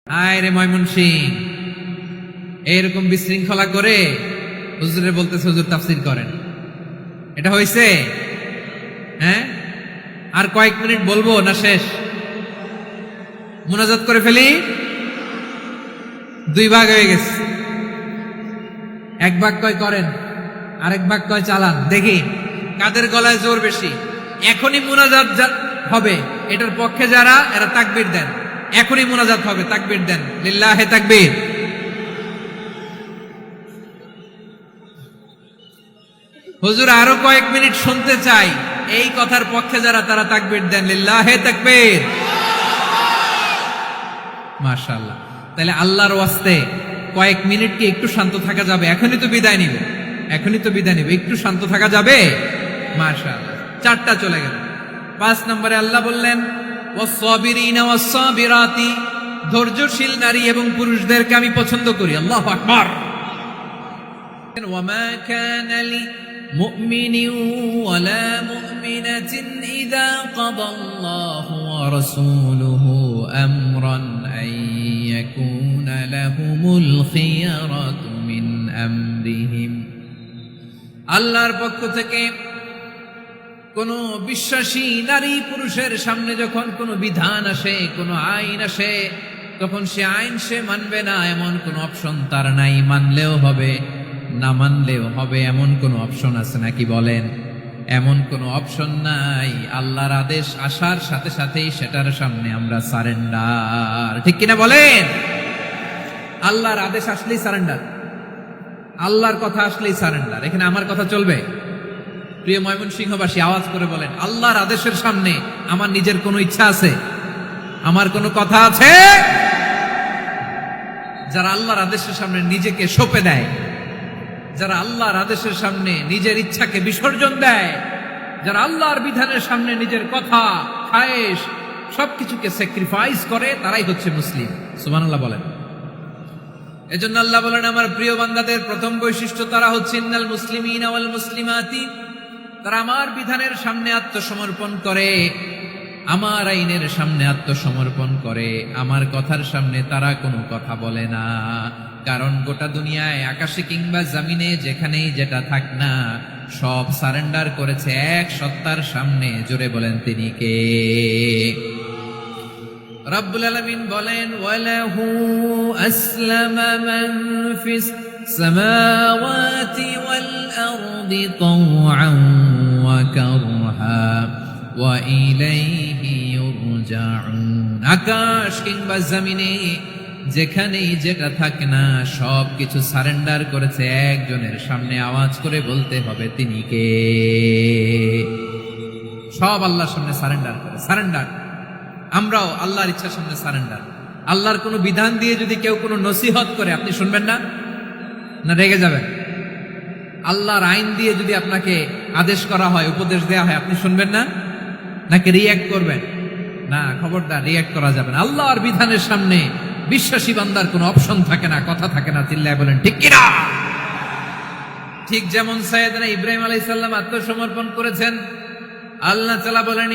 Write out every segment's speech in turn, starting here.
আয় রে ময়মনসিং, এইরকম বিশৃঙ্খলা করে হুজুরে বলতেছে হুজুর তাফসীর করেন। এটা হয়েছে? হ্যাঁ, আর কয়েক মিনিট বলবো না শেষ? মুনাজাত করে ফেলি। দুই ভাগ হয়ে গেছে, এক ভাগ কয় করেন, আরেক ভাগ কয় চালান। দেখি কাদের গলায় জোর বেশি। এখনই মুনাজাত হবে, এটার পক্ষে যারা এরা তাকবীর দেন। এখনই মুনাজাত হবে, তাকবীর দেন, লিল্লাহে তাকবীর। হুজুর আরো কয়েক মিনিট শুনতে চাই, এই কথার পক্ষে যারা তারা তাকবীর দেন, লিল্লাহে তাকবীর। মাশাআল্লাহ। তাহলে আল্লাহর ওয়াস্তে কয়েক মিনিট কি একটু শান্ত থাকা যাবে? এখনই তো বিদায় নিব, এখনই তো বিদায় নিব, একটু শান্ত থাকা যাবে? মাশাআল্লাহ। 4টা চলে গেল। 5 নম্বরে আল্লাহ বললেন ওয়াস-সাবিরিনা ওয়াস-সাবিরাতি, ধৈর্যশীল নারী এবং পুরুষদেরকে আমি পছন্দ করি। আল্লাহু আকবার। ওয়ামা কানা লিমুমিনিন ওয়ালা মুমিনাতিন ইযা কাদাল্লাহু ওয়া রাসূলুহু আমরান আন ইয়াকুনা লাহুমুল খিয়ারাতু মিন আমরিহিম। আল্লাহর পক্ষ থেকে কোন বিশ্বাসী নারী পুরুষের সামনে যখন কোন বিধান আসে, কোন আইন আসে, তখন সে আইন সে মানবে না এমন কোন অপশন তার নাই। মানলেও হবে, না মানলেও হবে, এমন কোন অপশন আছে নাকি বলেন? এমন কোন অপশন নাই। আল্লাহর আদেশ আসার সাথে সাথেই সেটার সামনে আমরা সারেন্ডার। ঠিক কিনা বলেন? আল্লাহর আদেশ আসলেই সারেন্ডার, আল্লাহর কথা আসলেই সারেন্ডার। এখানে আমার কথা চলবে? প্রিয় ময়মনসিংহবাসী, আওয়াজ করে বলেন, আল্লাহর আদেশের সামনে আমার নিজের কোনো ইচ্ছা আছে? আমার কোনো কথা আছে? যারা আল্লাহর আদেশের সামনে নিজেকে সঁপে দেয়, যারা আল্লাহর আদেশের সামনে নিজের ইচ্ছাকে বিসর্জন দেয়, যারা আল্লাহর বিধানের সামনে নিজের কথা, খায়েশ সবকিছুকে স্যাক্রিফাইস করে, তারাই হচ্ছে মুসলিম। সুবহানাল্লাহ বলেন। এজন্য আল্লাহ বলেন, আমার প্রিয় বান্দাদের প্রথম বৈশিষ্ট্য তারা হচ্ছে ইন্নাল মুসলিমিনা ওয়াল মুসলিমাতি, তারা আমার বিধানের সামনে আত্মসমর্পণ করে, আমার আইনের সামনে আত্মসমর্পণ করে, আমার কথার সামনে তারা কোনো কথা বলে না। কারণ গোটা দুনিয়ায় আকাশে কিংবা জমিনে যেখানেই যেটা থাক না, সব সারেন্ডার করেছে এক সত্তার সামনে। জোরে বলেন, তিনি কে? রব্বুল আলামিন বলেন, ওয়ালাহু আসলামা মান ফিস সামাওয়াতি ওয়াল আরদি তাওআন ওয়া কারহা ওয়া ইলাইহি ইউরজাউন। আকাশ কিংবা জমিনে যেখানেই যেটা থাক না, সব কিছু সারেন্ডার করেছে একজনের সামনে। আওয়াজ করে বলতে হবে, তিনি কে? সব আল্লাহর সামনে সারেন্ডার করে, সারেন্ডার। আমরাও আল্লাহর ইচ্ছার সামনে সারেন্ডার। আল্লাহর কোনো বিধান দিয়ে যদি কেউ কোনো নসিহত করে, আপনি শুনবেন না? না রেগে যাবেন? আল্লাহর আইন দিয়ে যদি আপনাকে আদেশ করা হয়, উপদেশ দেওয়া হয়, আপনি শুনবেন না? নাকি রিয়্যাক্ট করবেন? না, খবরদার, রিয়্যাক্ট করা যাবে না। আল্লাহর বিধানের সামনে বিশ্বাসী বান্দার কোনো অপশন থাকে না, কথা থাকে না। চিল্লায় বলেন, ঠিক কিনা? ঠিক যেমন সাইয়েদনা ইব্রাহিম আলাইহিস সালাম আত্মসমর্পণ করেছেন। আল্লাহ তাআলা বলেন,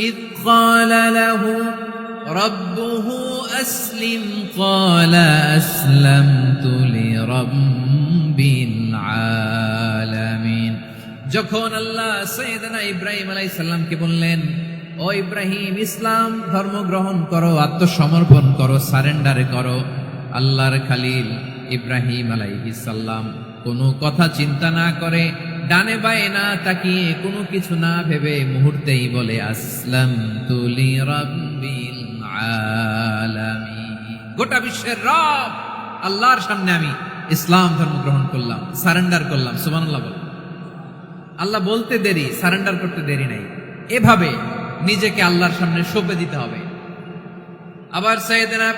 ইয ক্বালা লাহু রাব্বুহু আসলিম ক্বালা আসলামতু লিরাব্বিল আলামিন। যখন আল্লাহ সাইয়েদনা ইব্রাহিম আলাইহিস সালামকে বললেন, ও ইব্রাহিম, ইসলাম ধর্ম গ্রহণ করো, আত্মসমর্পণ করো, সারেন্ডার করো, আল্লাহর খালিল ইব্রাহিম আলাইহিস সালাম কোনো কথা চিন্তা না করে, ডানে বায়ে না তাকিয়ে, কোনো কিছু না ভেবে মুহূর্তেই বলে, আসলামতু লিরাব্বিল আলামিন। গোটা বিশ্বের রব আল্লাহর সামনে আমি ইসলাম ধর্ম গ্রহণ করলাম, সারেন্ডার করলাম। সুবহানাল্লাহ বল। আল্লাহ বলতে দেরি, সারেন্ডার করতে দেরি নাই। এভাবে নিজেকে আল্লাহর সামনে সঁপে দিতে হবে। আবার সাইয়েদনা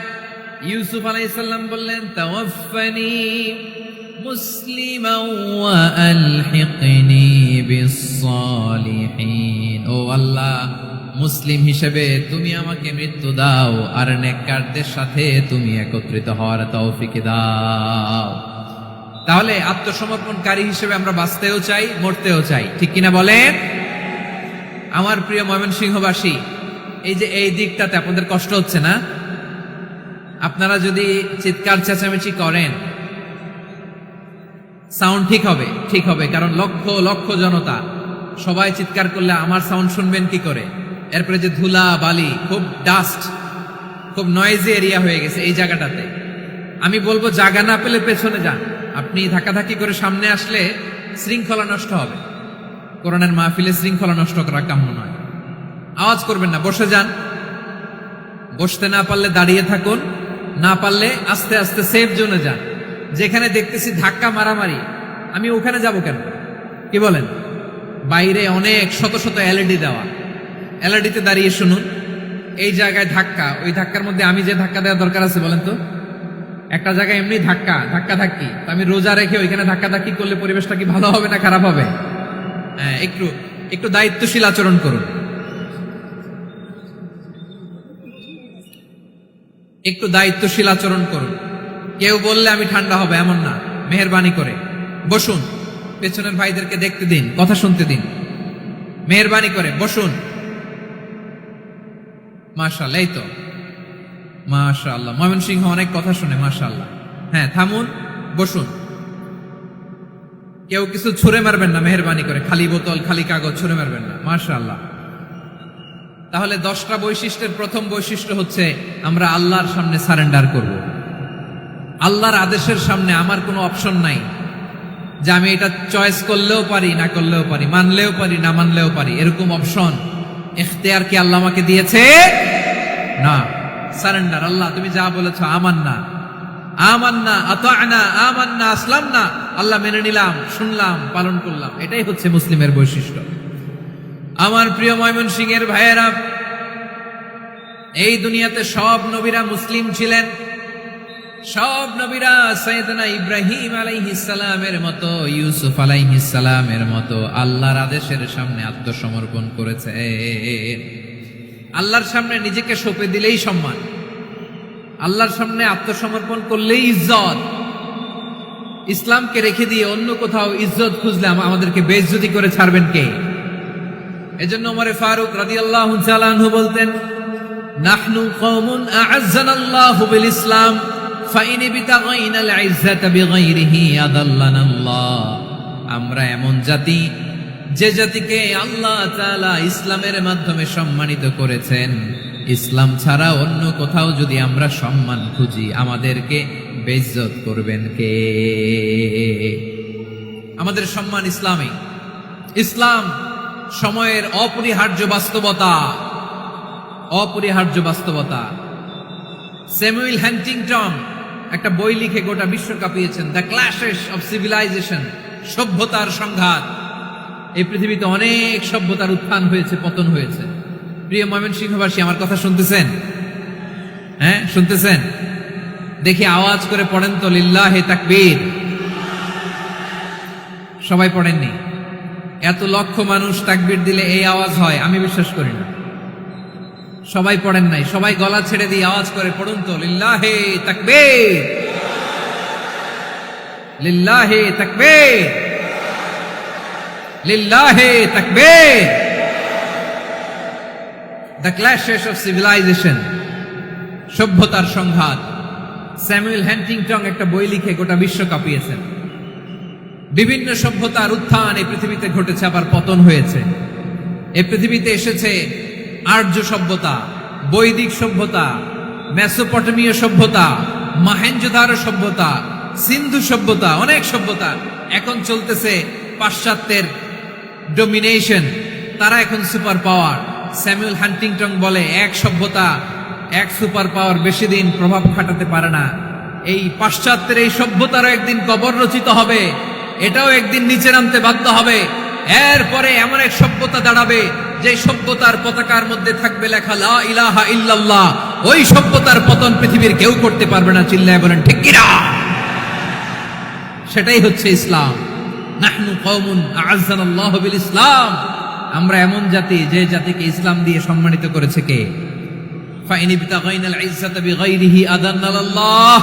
ইউসুফ আলাইহিস সালাম বললেন, তাওয়াফফানি মুসলিমান ওয়া আলহিকনি বিস-সালিহিন। ও আল্লাহ, মুসলিম হিসেবে তুমি আমাকে মৃত্যু দাও, আর নেককারদের সাথে তুমি একত্রিত হওয়ার তৌফিক দাও। তাহলে আত্মসমর্পণকারী হিসেবে আমরা বাঁচতেও চাই, মরতেও চাই। ঠিক কিনা বলেন? আমার প্রিয় ময়মনসিংহবাসী, এই যে এই দিকটাতে আপনাদের কষ্ট হচ্ছে না? আপনারা যদি চিৎকার চেঁচামেচি করেন, সাউন্ড ঠিক হবে, কারণ লক্ষ লক্ষ জনতা, সবাই চিৎকার করলে আমার সাউন্ড শুনবেন কি করে? এরপরে যে ধুলা বালি, খুব ডাস্ট, খুব নয়েজি এরিয়া হয়ে গেছে এই জায়গাটাতে। আমি বলবো জায়গা না পেলে পেছনে যান। আপনি ধাক্কাধাক্কি করে সামনে আসলে শৃঙ্খলা নষ্ট হবে। কোরআনের মাহফিলে শৃঙ্খলা নষ্ট করা কাম্য নয়। আওয়াজ করবেন না, বসে যান। বসতে না পারলে দাঁড়িয়ে থাকুন, না পারলে আস্তে আস্তে সেফ জোনে যান। যেখানে দেখতেছি ধাক্কা মারামারি, আমি ওখানে যাব কেন? কি বলেন? বাইরে অনেক শত শত এলইডি দেওয়া, এলইডিতে দাঁড়িয়ে শুনুন। এই জায়গায় ধাক্কা, ওই ধাক্কার মধ্যে আমি যে ধাক্কা দেওয়া দরকার আছে বলেন তো? একটা জায়গায় এমনি ধাক্কা ধাক্কি, আমি রোজা রেখে ওইখানে ধাক্কি করলে পরিবেশটা কি ভালো হবে না খারাপ হবে? হ্যাঁ, একটু দায়িত্বশীল আচরণ করুন, একটু দায়িত্বশীল আচরণ করুন। কেউ বললে আমি ঠান্ডা হবে এমন না, মেহেরবানি করে বসুন। পেছনের ভাইদেরকে দেখতে দিন, কথা শুনতে দিন, মেহেরবানি করে বসুন। মাশাআল্লাহ, এই তো মাশাআল্লাহ, ময়মনসিংহ অনেক কথা শুনে, মাশাআল্লাহ। হ্যাঁ, থামুন, বসুন। কেউ কিছু ছুঁড়ে মারবেন না, মেহেরবানি করে। খালি বোতল, খালি কাগজ ছুঁড়ে মারবেন না, মাশাআল্লাহ। তাহলে 10টা বৈশিষ্ট্যের প্রথম বৈশিষ্ট্য হচ্ছে আমরা আল্লাহর সামনে সারেন্ডার করব। আল্লাহর আদেশের সামনে আমার কোনো অপশন নাই যে আমি এটা চয়েস করলেও পারি, না করলেও পারি, মানলেও পারি, না মানলেও পারি, এরকম অপশন ইখতিয়ার কি আল্লাহ আমাকে দিয়েছে? না। সারেন্ডার। আল্লাহ তুমি যা বলেছো, আমান্না আতা'না আমান্না আসলামনা, আল্লাহ মেনে নিলাম, শুনলাম, পালন করলাম। এটাই হচ্ছে মুসলিমের বৈশিষ্ট্য। আমার প্রিয় ময়মনসিংহের ভাইয়েরা, এই দুনিয়াতে সব নবীরা মুসলিম ছিলেন। সব নবীরা সাইয়েদনা ইব্রাহিম আলাইহিস সালামের মতো, ইউসুফ আলাইহিস সালামের মতো আল্লাহর আদেশের সামনে আত্মসমর্পণ করেছে। আল্লাহর সামনে নিজেকে সঁপে দিলেই সম্মান, আল্লাহর সামনে আত্মসমর্পণ করলেই ইজ্জত। ইসলামকে রেখে দিয়ে অন্য কোথাও ইজ্জত খুঁজলে আমাদেরকে বেইজ্জতি করে ছাড়বেন কে? এজন্য ওমর ফারুক রাদিয়াল্লাহু তাআলা আনহু বলতেন, নাহনু কওমুন আ'আজ্জানাল্লাহু বিল ইসলাম ফাইন বিতাগাইনাল ইজ্জাতা বিগাইরিহি আদাল্লানাল্লাহ। আমরা এমন জাতি, যে জাতিকে আল্লাহ তাআলা ইসলামের মাধ্যমে সম্মানিত করেছেন। ইসলাম ছাড়া অন্য কোথাও যদি আমরা সম্মান খুঁজি, আমাদেরকে বেইজ্জত করবেন কে? আমাদের সম্মান ইসলামে। ইসলাম সময়ের অপরিহার্য বাস্তবতা, অপরিহার্য বাস্তবতা। স্যামুয়েল হান্টিংটন একটা বই লিখে গোটা বিশ্ব কাঁপিয়েছেন, দ্য ক্ল্যাশেস অফ সিভিলাইজেশন, সভ্যতার সংঘাত। এই পৃথিবীতে অনেক সভ্যতার উত্থান হয়েছে, পতন হয়েছে। প্রিয় ময়মনসিংহবাসী, আমার কথা শুনতেছেন? হ্যাঁ, শুনতেছেন? দেখি আওয়াজ করে পড়েন তো, লিল্লাহে তাকবীর। সবাই পড়েননি? এত লক্ষ মানুষ তাকবীর দিলে এই আওয়াজ হয়? আমি বিশ্বাস করি না। সবাই পড়েন নাই, সবাই গলা ছেড়ে দিয়ে আওয়াজ করে পড়ুন তো, লিল্লাহে তাকবীর, লিল্লাহে তাকবীর, লিল্লাহে তাকবীর। দ্য ক্ল্যাশেস অফ সিভিলাইজেশন, সভ্যতার সংঘাত। স্যামুয়েল হান্টিংটন একটা বই লিখে গোটা বিশ্ব কাঁপিয়েছেন। বিভিন্ন সভ্যতার উত্থান এই পৃথিবীতে ঘটেছে, আবার পতন হয়েছে। এই পৃথিবীতে এসেছে আর্য সভ্যতা, বৈদিক সভ্যতা, মেসোপটেমীয় সভ্যতা, মহেঞ্জোদারো সভ্যতা, সিন্ধু সভ্যতা, অনেক সভ্যতা। এখন চলতেছে পাশ্চাত্যের ডোমিনেশন, তারা এখন সুপার পাওয়ার। স্যামুয়েল হান্টিংটন বলে, এক সভ্যতা, এক সুপার পাওয়ার বেশি দিন প্রভাব খাটাতে পারে না। এই পাশ্চাত্যের এই সভ্যতারও একদিন কবর রচিত হবে, এটাও একদিন নিচে নামতে বাধ্য হবে। এরপরে এমন এক সভ্যতা দাঁড়াবে, যে সভ্যতার পতাকার মধ্যে থাকবে লেখা লা ইলাহা ইল্লাল্লাহ। ওই সভ্যতার পতন পৃথিবীর কেউ করতে পারবে না। চিল্লায় বলেন ঠিক কিনা? সেটাই হচ্ছে ইসলাম। নাহনু কওমুন আ'আজ্জানাল্লাহু বিল ইসলাম। আমরা এমন জাতি, যে জাতিকে ইসলাম দিয়ে সম্মানিত করেছে কে? ফাইন বিতাগাইনাল ইজ্জাতা বিগাইরিহি আদান্নাল্লাহ।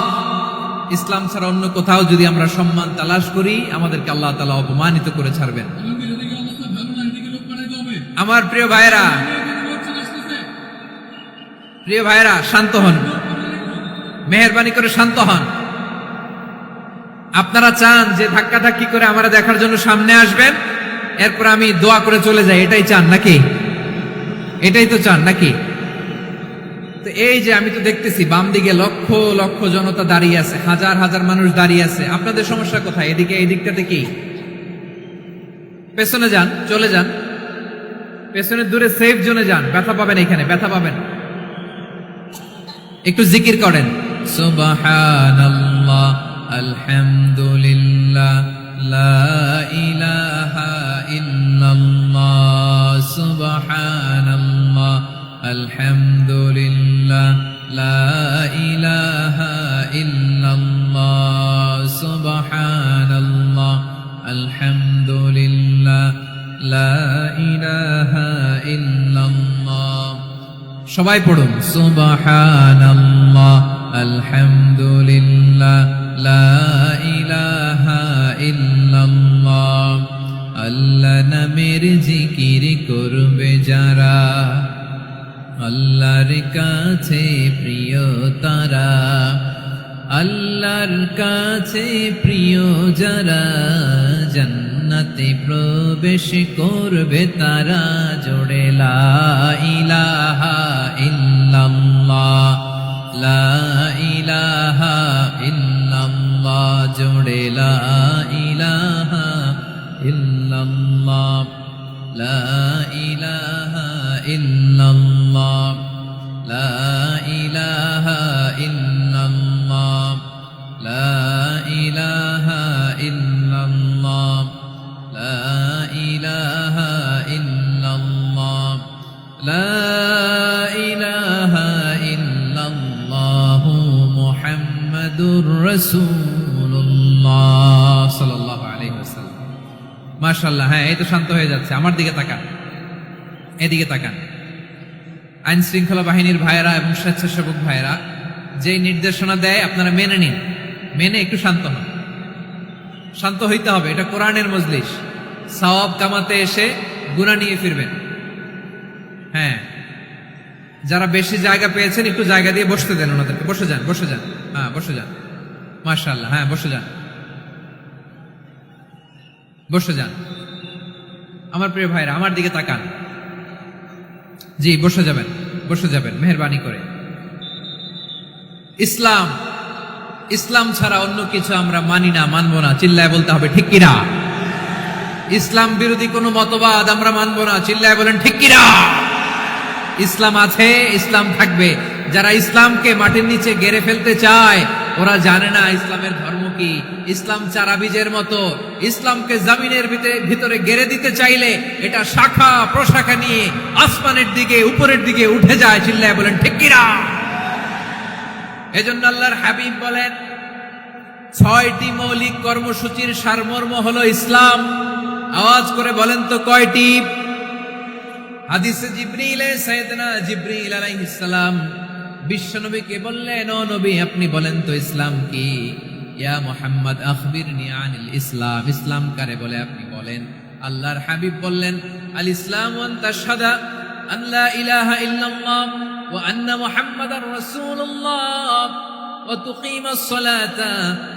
ইসলাম ছাড়া অন্য কোথাও যদি আমরা সম্মান তালাশ করি, আমাদেরকে আল্লাহ তাআলা অপমানিত করে ছাড়বেন। আমার প্রিয় ভাইয়েরা, প্রিয় ভাইয়েরা, শান্ত হন, মেহেরবানি করে শান্ত হন। আপনারা চান যে ধাক্কা ধাক্কি করে আমরা দেখার জন্য সামনে আসবেন, এরপর আমি দোয়া করে চলে যাই, এটাই চান নাকি? এটাই তো চান নাকি? তো এই যে আমি তো দেখতেছি বাম দিকে লক্ষ লক্ষ জনতা দাঁড়িয়ে আছে, হাজার হাজার মানুষ দাঁড়িয়ে আছে। আপনাদের সমস্যা কোথায়? এদিকে, এই দিকটাতে কি? পেছনে যান, চলে যান, পেছনে দূরে সেফ জোনে যান। ব্যথা পাবেন, এখানে ব্যথা পাবেন। একটু জিকির করেন, সুবহানাল্লাহ, আলহামদুলিল্লাহ, লা ইলাহা ইল্লাল্লাহ, সুবহানাল্লাহ, আলহামদুলিল্লাহ, লা ইলাহা ইল্লাল্লাহ, সুবহানাল্লাহ, আলহামদুলিল্লাহ, লা ইলাহা ইল্লাল্লাহ। সবাই পড়ুন, সুবহানাল্লাহ, আলহামদুলিল্লাহ, লা ইলাহা ইল্লাল্লাহ। আল্লাহ নামের জিকির করবে যারা, আল্লাহর কাছে প্রিয় তারা, আল্লাহর কাছে প্রিয় যারা, জান্নাতে প্রবেশ করবে তারা। জোড়ে লা ইলাহা ইল্লাল্লাহ, লা ইলাহা ইল্লাল্লাহ, জোড়ে লা ইলাহা ইল্লাল্লাহ, লা ইলাহা ইল্লাল্লাহ, লা ইলাহা ইল্লাল্লাহ, লা ইলাহা ইল্লাল্লাহ, লা ইলাহা ইল্লাল্লাহ, লা ইলাহা ইল্লাল্লাহ, মুহাম্মাদুর রাসূলুল্লাহ সাল্লাল্লাহু আলাইহি ওয়াসাল্লাম। মাশাআল্লাহ। হ্যাঁ, এই তো শান্ত হয়ে যাচ্ছে। আমার দিকে তাকান, এদিকে তাকান। আইন শৃঙ্খলা বাহিনীর ভাইয়েরা এবং স্বেচ্ছাসেবক ভাইয়েরা যেই নির্দেশনা দেয় আপনারা মেনে নিন, মেনে একটু শান্ত হন। শান্ত হইতে হবে, এটা কোরআনের মজলিস। সওয়াব কামাতে এসে গুনাহ নিয়ে ফিরবেন। হ্যাঁ, যারা বেশি জায়গা পেয়েছেন একটু জায়গা দিয়ে বসতে দেন ওনাদেরকে। বসে যান, বসে যান। হ্যাঁ, বসে যান। মাশাআল্লাহ। হ্যাঁ, বসে যান, বসে যান। আমার প্রিয় ভাইরা, আমার দিকে তাকান। জি, বসে যাবেন, বসে যাবেন মেহেরবানি করে। ইসলাম, ইসলাম ছাড়া অন্য কিছু আমরা মানি না, মানবো না। চিল্লায় বলতে হবে ঠিক কিনা? ইসলাম বিরোধী কোনো মতবাদ আমরা মানবো না। চিল্লায় বলেন ঠিক কিনা? ইসলাম আছে, ইসলাম থাকবে। যারা ইসলামকে মাটির নিচে গেড়ে ফেলতে চায় ওরা জানে না ইসলামের ধর্ম কি। ইসলাম চারা বীজের মতো, ইসলামকে জমিনের ভিতরে গেড়ে দিতে চাইলে এটা শাখা প্রশাখা নিয়ে আসমানের দিকে, উপরের দিকে উঠে যায়। চিল্লায় বলেন ঠিক কিনা? এজন্য আল্লাহর হাবিব বলেন ৬টি মৌলিক কর্মসূচির সারমর্ম হলো ইসলাম। আওয়াজ করে বলেন তো কয়টি? হাদিসে জিবরিল, সাইয়েদনা জিবরিল আলাইহিস সালাম বিশ্বনবীকে বললেন, ও নবী আপনি বলেন তো ইসলাম কি? ইয়া মুহাম্মদ আখবিরনি আনিল ইসলাম। ইসলাম কারে বলে আপনি বলেন। আল্লাহর হাবিব বললেন, আল ইসলামু আন তাশহাদা আন লা ইলাহা ইল্লাল্লাহ ওয়া আন্না মুহাম্মাদার রাসূলুল্লাহ ওয়া তুকিমাস সালাতা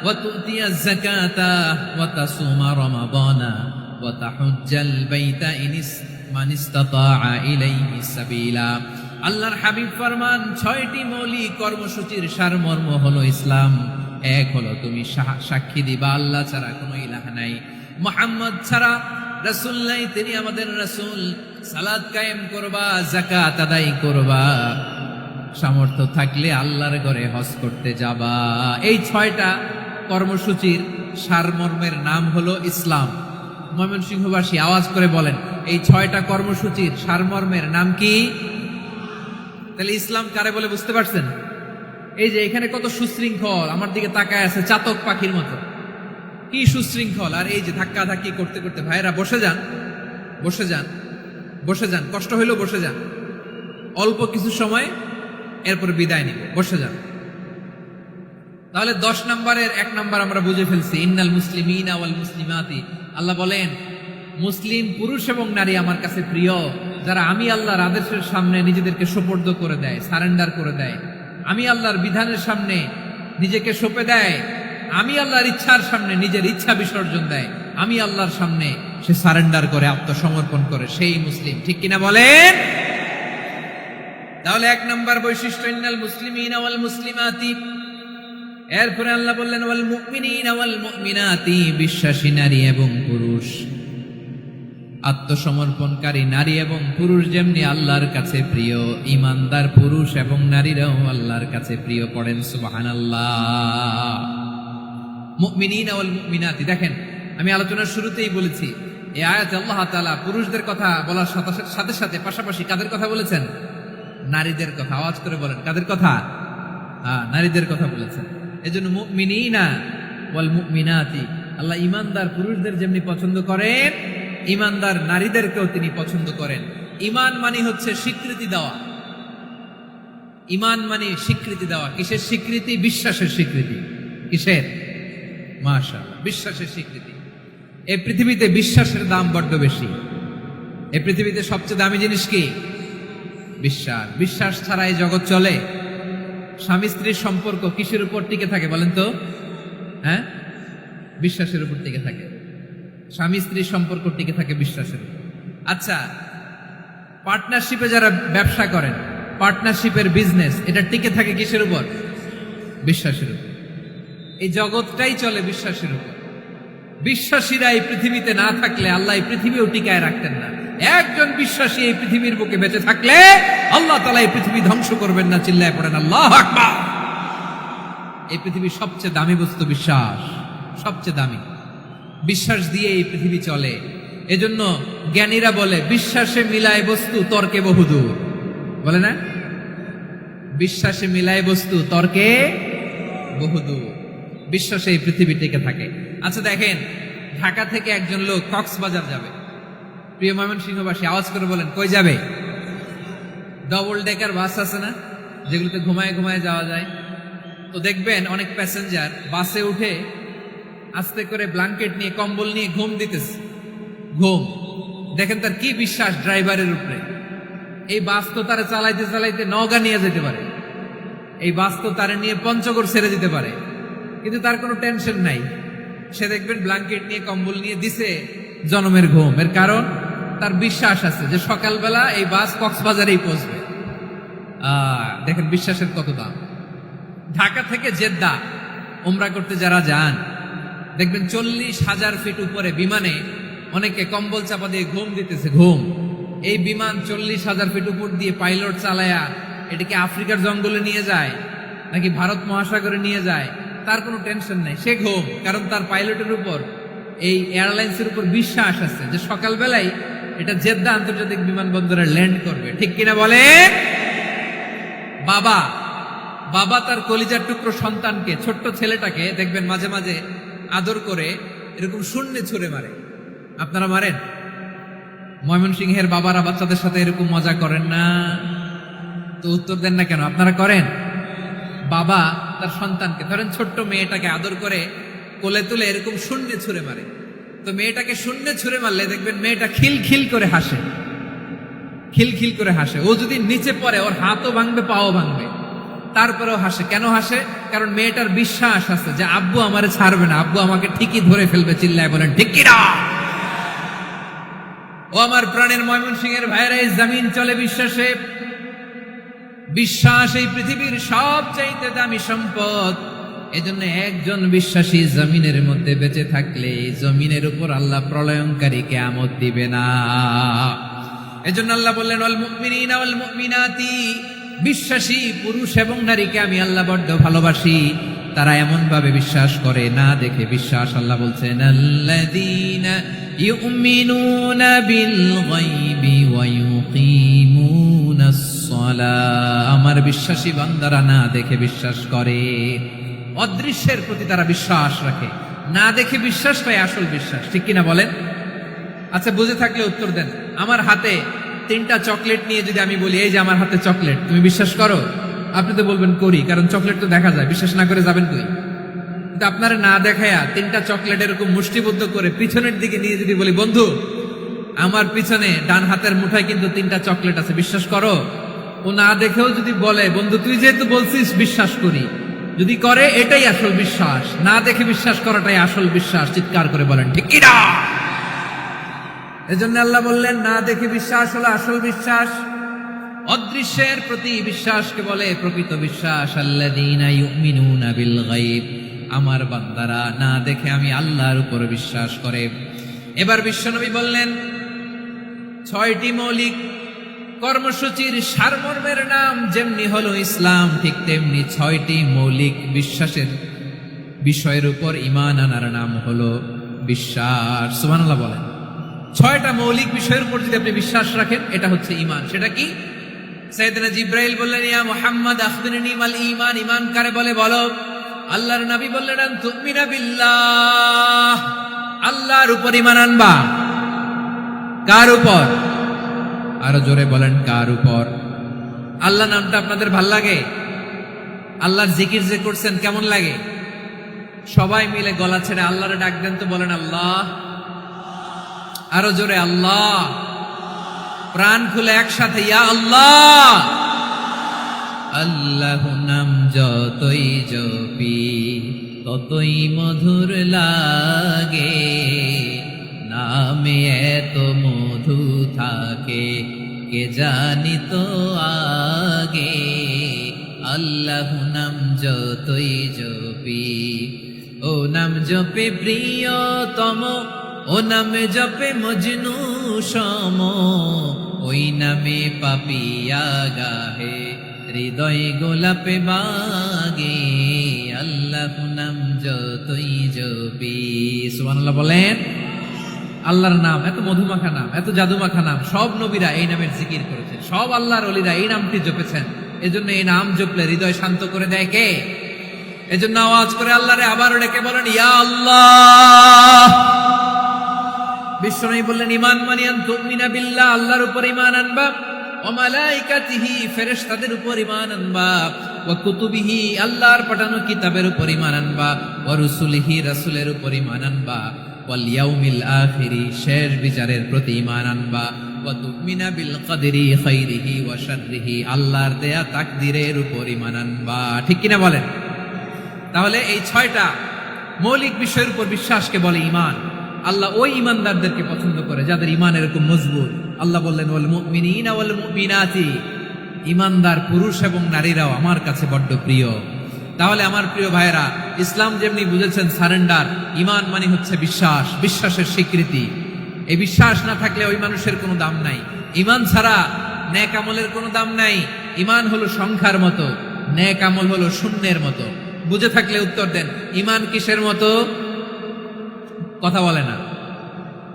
ওয়া তুতিয়াজ যাকাতা ওয়া তাসুমা রমাদানা ওয়া তাহুজ্জাল বাইতা মান ইসতাতাআ ইলাইহি সাবিলা। আল্লাহর হাবিব ফরমান ৬টি মৌলিক কর্মসূচির সারমর্ম হলো ইসলাম। এক হলো তুমি সাক্ষী দিবা আল্লাহ ছাড়া কোনো ইলাহ নাই, মুহাম্মদ ছাড়া রাসূল নাই, তিনি আমাদের রাসূল। সালাত কায়েম করবা, যাকাত আদায় করবা, সামর্থ্য থাকলে আল্লাহর ঘরে হজ করতে যাবা। এই ৬টা কর্মসূচির সারমর্মের নাম হলো ইসলাম। ময়মনসিংহবাসী আওয়াজ করে বলেন, এই ৬টা কর্মসূচির সারমর্মের নাম কি? তাহলে ইসলাম কারে বলে বুঝতে পারছেন? এই যে এখানে কত সুশৃঙ্খল, আমার দিকে তাকায় আছে চাতক পাখির মতো, কি সুশৃঙ্খল। আর এই যে ধাক্কা ধাক্কি করতে করতে, ভাইরা বসে যান, বসে যান, বসে যান। কষ্ট হইলেও বসে যান, অল্প কিছু সময়, এরপর বিদায় নিব। বসে যান। তাহলে ১০ নম্বরের ১ নম্বর আমরা বুঝে ফেলছি, ইন্নাল মুসলিমিনা ওয়াল মুসলিমাতি। আল্লাহ বলেন মুসলিম পুরুষ এবং নারী আমার কাছে প্রিয়, যারা আমি আল্লাহর আদেশের সামনে নিজেদেরকে সোপর্দ করে দেয়, সারেন্ডার করে দেয়। আমি আল্লাহর বিধানের সামনে নিজেকে সঁপে দেয়, আমি আল্লাহর ইচ্ছার সামনে নিজের ইচ্ছা বিসর্জন দেয়, আমি আল্লাহর সামনে সে সারেন্ডার করে, আত্মসমর্পণ করে, সেই মুসলিম। ঠিক কিনা বলেন? তাহলে এক নম্বর বৈশিষ্ট্য ইন্নাল মুসলিমিনা ওয়াল মুসলিমাতি। এরপরে আল্লাহ বললেন ওয়াল মুমিনিনা ওয়াল মুমিনাতি, বিশ্বাসী নারী এবং পুরুষ, আত্মসমর্পণকারী নারী এবং পুরুষ যেমনি আল্লাহর কাছে প্রিয়, ইমানদার পুরুষ এবং নারীরাও আল্লাহর কাছে প্রিয়। পড়েন সুবহানাল্লাহ। মুমিনিনা ওয়াল মুমিনাতি, দেখেন আমি আলোচনার শুরুতেই বলেছি এই আয়াতে আল্লাহ তাআলা পুরুষদের কথা বলার সাথে সাথে পাশাপাশি কাদের কথা বলেছেন? নারীদের কথা। আওয়াজ করে বলেন, কাদের কথা? নারীদের কথা বলেছেন। এজন্য মুমিনিনা ওয়াল মুমিনাতি, আল্লাহ ইমানদার পুরুষদের যেমনি পছন্দ করেন, ইমানদার নারীদেরকেও তিনি পছন্দ করেন। ঈমান মানে হচ্ছে স্বীকৃতি দেওয়া। ঈমান মানে স্বীকৃতি দেওয়া। কিসের স্বীকৃতি? বিশ্বাসের স্বীকৃতি। কিসের? মাশাআল্লাহ, বিশ্বাসের স্বীকৃতি। এই পৃথিবীতে বিশ্বাসের দাম বড্ড বেশি। এই পৃথিবীতে সবচেয়ে দামি জিনিস কি? বিশ্বাস। বিশ্বাস ছাড়া এই জগৎ চলে? স্বামী স্ত্রীর সম্পর্ক কিসের উপর টিকে থাকে বলেন তো? হ্যাঁ, বিশ্বাসের উপর টিকে থাকে। স্বামী স্ত্রীর সম্পর্ক টিকে থাকে বিশ্বাসের উপর। আচ্ছা, পার্টনারশিপে যারা ব্যবসা করেন, পার্টনারশিপের বিজনেস, এটা টিকে থাকে কিসের উপর? বিশ্বাসের উপর। এই জগৎটাই চলে বিশ্বাসের উপর। বিশ্বাসীরা এই পৃথিবীতে না থাকলে আল্লাহ এই পৃথিবীও টিকায় রাখতেন না। একজন বিশ্বাসী এই পৃথিবীর বুকে বেঁচে থাকলে আল্লাহ তাআলা এই পৃথিবী ধ্বংস করবেন না। চিল্লায় পড়েন আল্লাহু আকবার। এই পৃথিবীর সবচেয়ে দামি বস্তু বিশ্বাস, সবচেয়ে দামি। বিশ্বাস দিয়ে এই পৃথিবী চলে। এজন্য জ্ঞানীরা বলে বিশ্বাসে মিলায় বস্তু, তর্কে বহুদূর। বলে না? বিশ্বাসে মিলায় বস্তু, তর্কে বহুদূর। বিশ্বাসে এই পৃথিবী টিকে থাকে। আচ্ছা দেখেন, ঢাকা থেকে একজন লোক কক্সবাজার যাবে। প্রিয় ময়মনসিংহবাসী, আওয়াজ করে বলেন কই যাবে? ডবল ডেকার বাস আছে না, যেগুলোতে ঘুমায় ঘুমায় যাওয়া যায়। তো দেখবেন অনেক প্যাসেঞ্জার বাসে উঠে আস্তে করে ব্ল্যাঙ্কেট নিয়ে, কম্বল নিয়ে ঘুম দিতেছে। ঘুম দেখেন তার কি বিশ্বাস ড্রাইভারের উপরে। এই বাস তো তারা চালাইতে চালাইতে নওগাঁ নিয়ে যেতে পারে, এই বাস তো তারা নিয়ে পঞ্চগড় ছেড়ে দিতে পারে, কিন্তু তার কোনো টেনশন নাই। সে দেখবেন ব্ল্যাঙ্কেট নিয়ে, কম্বল নিয়ে দিছে জনমের ঘুম। এর কারণ তার বিশ্বাস আছে যে সকালবেলা এই বাস কক্সবাজারেই পৌঁছবে। দেখেন বিশ্বাসের কত দাম। ঢাকা থেকে জেদ্দা উমরা করতে যারা যান, দেখবেন 40,000 ফিট উপরে বিমানে অনেকে কম্বল চাপা দিয়ে ঘুম দিতেছে। ঘুম। এই বিমান 40,000 ফিট উপর দিয়ে পাইলট চালায়া এটাকে আফ্রিকার জঙ্গলে নিয়ে যায় নাকি ভারত মহাসাগরে নিয়ে যায়, তার কোনো টেনশন নাই। সে ঘুম, কারণ তার পাইলটের উপর, এই এয়ারলাইন্সের উপর বিশ্বাস আছে যে সকালবেলায় এটা জেদ্দা আন্তর্জাতিক বিমানবন্দরে ল্যান্ড করবে। ঠিক কিনা বলে? বাবা বাবা তার কলিজার টুকরো সন্তানকে, ছোট্ট ছেলেটাকে দেখবেন মাঝে মাঝে আদর করে এরকম শূন্যে ছুঁড়ে মারে। আপনারা মারেন? ময়মনসিংহের বাবারা বাচ্চাদের সাথে এরকম মজা করেন না? তো উত্তর দেন না কেন? আপনারা করেন? বাবা তার সন্তানকে, ধরেন ছোট্ট মেয়েটাকে আদর করে কোলে তুলে এরকম শূন্যে ছুঁড়ে মারে। তো মেয়েটাকে শূন্যে ছুঁড়ে মারলে দেখবেন মেয়েটা খিলখিল করে হাসে, খিলখিল করে হাসে। ও যদি নিচে পড়ে ওর হাতও ভাঙবে, পাও ভাঙবে, তারপরেও হাসে। কেন হাসে? কারণ মেয়েটার বিশ্বাস আছে যে আব্বু আমারে ছাড়বে না, আব্বু আমাকে ঠিকই ধরে ফেলবে। চিল্লায় বলেন ঠিক কিনা? ও আমার প্রাণের ময়মনসিংহের ভাইরা, এই জমিন চলে বিশ্বাসে। বিশ্বাস এই পৃথিবীর সবচাইতে দামি সম্পদ। এজন্য একজন বিশ্বাসী জমিনের মধ্যে বেঁচে থাকলে জমিনের উপর আল্লাহ প্রলয়ঙ্কারী কিয়ামত দিবে না। এজন্য আল্লাহ বললেন ওয়াল মুমিনিনা ওয়াল মুমিনাতি, বিশ্বাসী পুরুষ এবং নারীকে আমি আল্লাহ বড্ড ভালোবাসি। তারা এমন ভাবে বিশ্বাস করে, না দেখে বিশ্বাস। আল্লাহ বলছেন আল্লাযীনা ইউমিনুনা বিল গায়বি ওয়া ইউকিমুনাস সালাহ। আমার বিশ্বাসী বান্দারা না দেখে বিশ্বাস করে। অদৃশ্যের প্রতি তারা বিশ্বাস রাখে, না দেখে বিশ্বাসটাই আসল বিশ্বাস। ঠিক কিনা বলেন? আচ্ছা, বুঝে থাকলে উত্তর দেন। আমার হাতে 3টা চকলেট নিয়ে যদি আমি বলি এই যে আমার হাতে চকলেট, তুমি বিশ্বাস করো? আপনি তো বলবেন করি, কারণ চকলেট তো দেখা যায়। বিশ্বাস না করে যাবেন কই? কিন্তু আপনারা না দেখায়া 3টা চকলেট এরকম মুষ্টিবদ্ধ করে পিছনের দিকে নিয়ে যদি বলি বন্ধু আমার পিছনে ডান হাতের মুঠায় কিন্তু 3টা চকলেট আছে, বিশ্বাস করো? ও না দেখেও যদি বলে, বন্ধু তুই যেহেতু বলছিস বিশ্বাস করি, যদি করে এটাই আসল বিশ্বাস, না দেখে বিশ্বাস করাটাই আসল বিশ্বাস। চিৎকার করে বলেন ঠিক কি না? এজন্য আল্লাহ বললেন না দেখে বিশ্বাস হলো আসল বিশ্বাস। অদৃশ্যের প্রতি বিশ্বাসকে বলে প্রকৃত বিশ্বাস। আল্লাযীনা ইউমিনুনা বিল গায়ব, আমার বান্দারা না দেখে আমি আল্লাহর উপর বিশ্বাস করে। এবার বিশ্বনবী বললেন 6টি মৌলিক কর্মসূচির সারমর্মের নাম যেমনি হলো ইসলাম, ঠিক তেমনি 6টি মৌলিক বিশ্বাসের বিষয়ের উপর ঈমান আনার নাম হলো বিশ্বাস। সুবহানাল্লাহ বলেন। 6টা মৌলিক বিষয়ের উপর যদি আপনি বিশ্বাস রাখেন, এটা হচ্ছে ঈমান। সেটা কি? সাইয়েদনা জিবরাইল বললেন, ইয়া মুহাম্মদ আখবিরনি মাল ঈমান, ঈমান কারে বলে বলো। আল্লাহর নবী বললেন, আন তুমিনা বিল্লাহ, আল্লাহর উপর ঈমান আনবা। কার উপর? আরো জোরে বলেন কার উপর? আল্লাহ নামটা আপনাদের ভাল লাগে? আল্লাহর জিকির যে করছেন কেমন লাগে? সবাই মিলে গলা ছেড়ে আল্লাহরে ডাক দেন তো, বলেন আল্লাহ। আরো জোরে আল্লাহ। প্রাণ খুলে একসাথে ইয়া আল্লাহ। আল্লাহ নাম যতই জপি ততই মধুর লাগে, নামে এত মধু থাকে কে জানি তো আগে। আল্লাহ নাম যতই জপি, ও নাম জপে প্রিয়তম, ও নামে জপে মজনু সম, ওই নামে পাপিয়া গাহে হৃদয় গোলাপে বাগে। আল্লাহ নাম যতই জপি। সুবহানাল্লাহ বলেন। আল্লাহর নাম এত মধুমাখা নাম, এত জাদুমাখা নাম, সব নবীরা এই নামের জিকির করেছেন, সব আল্লাহর ওলিরা এই নামটি জপেছেন। এজন্য এই নাম জপলে হৃদয় শান্ত করে দেয় কে? এজন্য আওয়াজ করে আল্লাহরে আবারও ডেকে বলেন ইয়া আল্লাহ। বিশ্বনবী বললেন ঈমান মানে আন তুমিনা বিল্লাহ, আল্লাহর উপর ঈমান আনবা, ওয়া মালাইকাতিহি, ফেরেশতাদের উপর ঈমান আনবা, ওয়া কুতুবিহি, আল্লাহর পাঠানো কিতাবের উপর ঈমান আনবা, ওয়া রুসুলিহি, রাসূলের উপর ঈমান আনবা, ওয়াল ইয়াউমিল আখিরি, শেষ বিচারের প্রতি ঈমান আনবা, ওয়া তুমিনা বিল কদরি খাইরিহি ওয়া শাররিহি, আল্লাহর দেয়া তাকদীরের উপর ঈমান আনবা। ঠিক কিনা বলেন? তাহলে এই 6টা মৌলিক বিষয়ের উপর বিশ্বাসকে বলে ঈমান। আল্লাহ ওই ঈমানদারদেরকে পছন্দ করে যাদের ঈমান এরকম মজবুত। আল্লাহ বললেন ওয়াল মুমিনিনা ওয়াল মুমিনাতি, ঈমানদার পুরুষ এবং নারীরাও আমার কাছে বড্ড প্রিয়। তাহলে আমার প্রিয় ভাইরা, ইসলাম যেমনি বুঝেছেন সারেন্ডার, ঈমান মানে হচ্ছে বিশ্বাস, বিশ্বাসের স্বীকৃতি। এই বিশ্বাস না থাকলে ওই মানুষের কোনো দাম নাই। ঈমান ছাড়া নেক আমলের কোনো দাম নাই। ঈমান হলো সংখ্যার মতো, নেক আমল হলো শূন্যের মতো। বুঝে থাকলে উত্তর দেন, ঈমান কিসের মতো? কথা বলে না,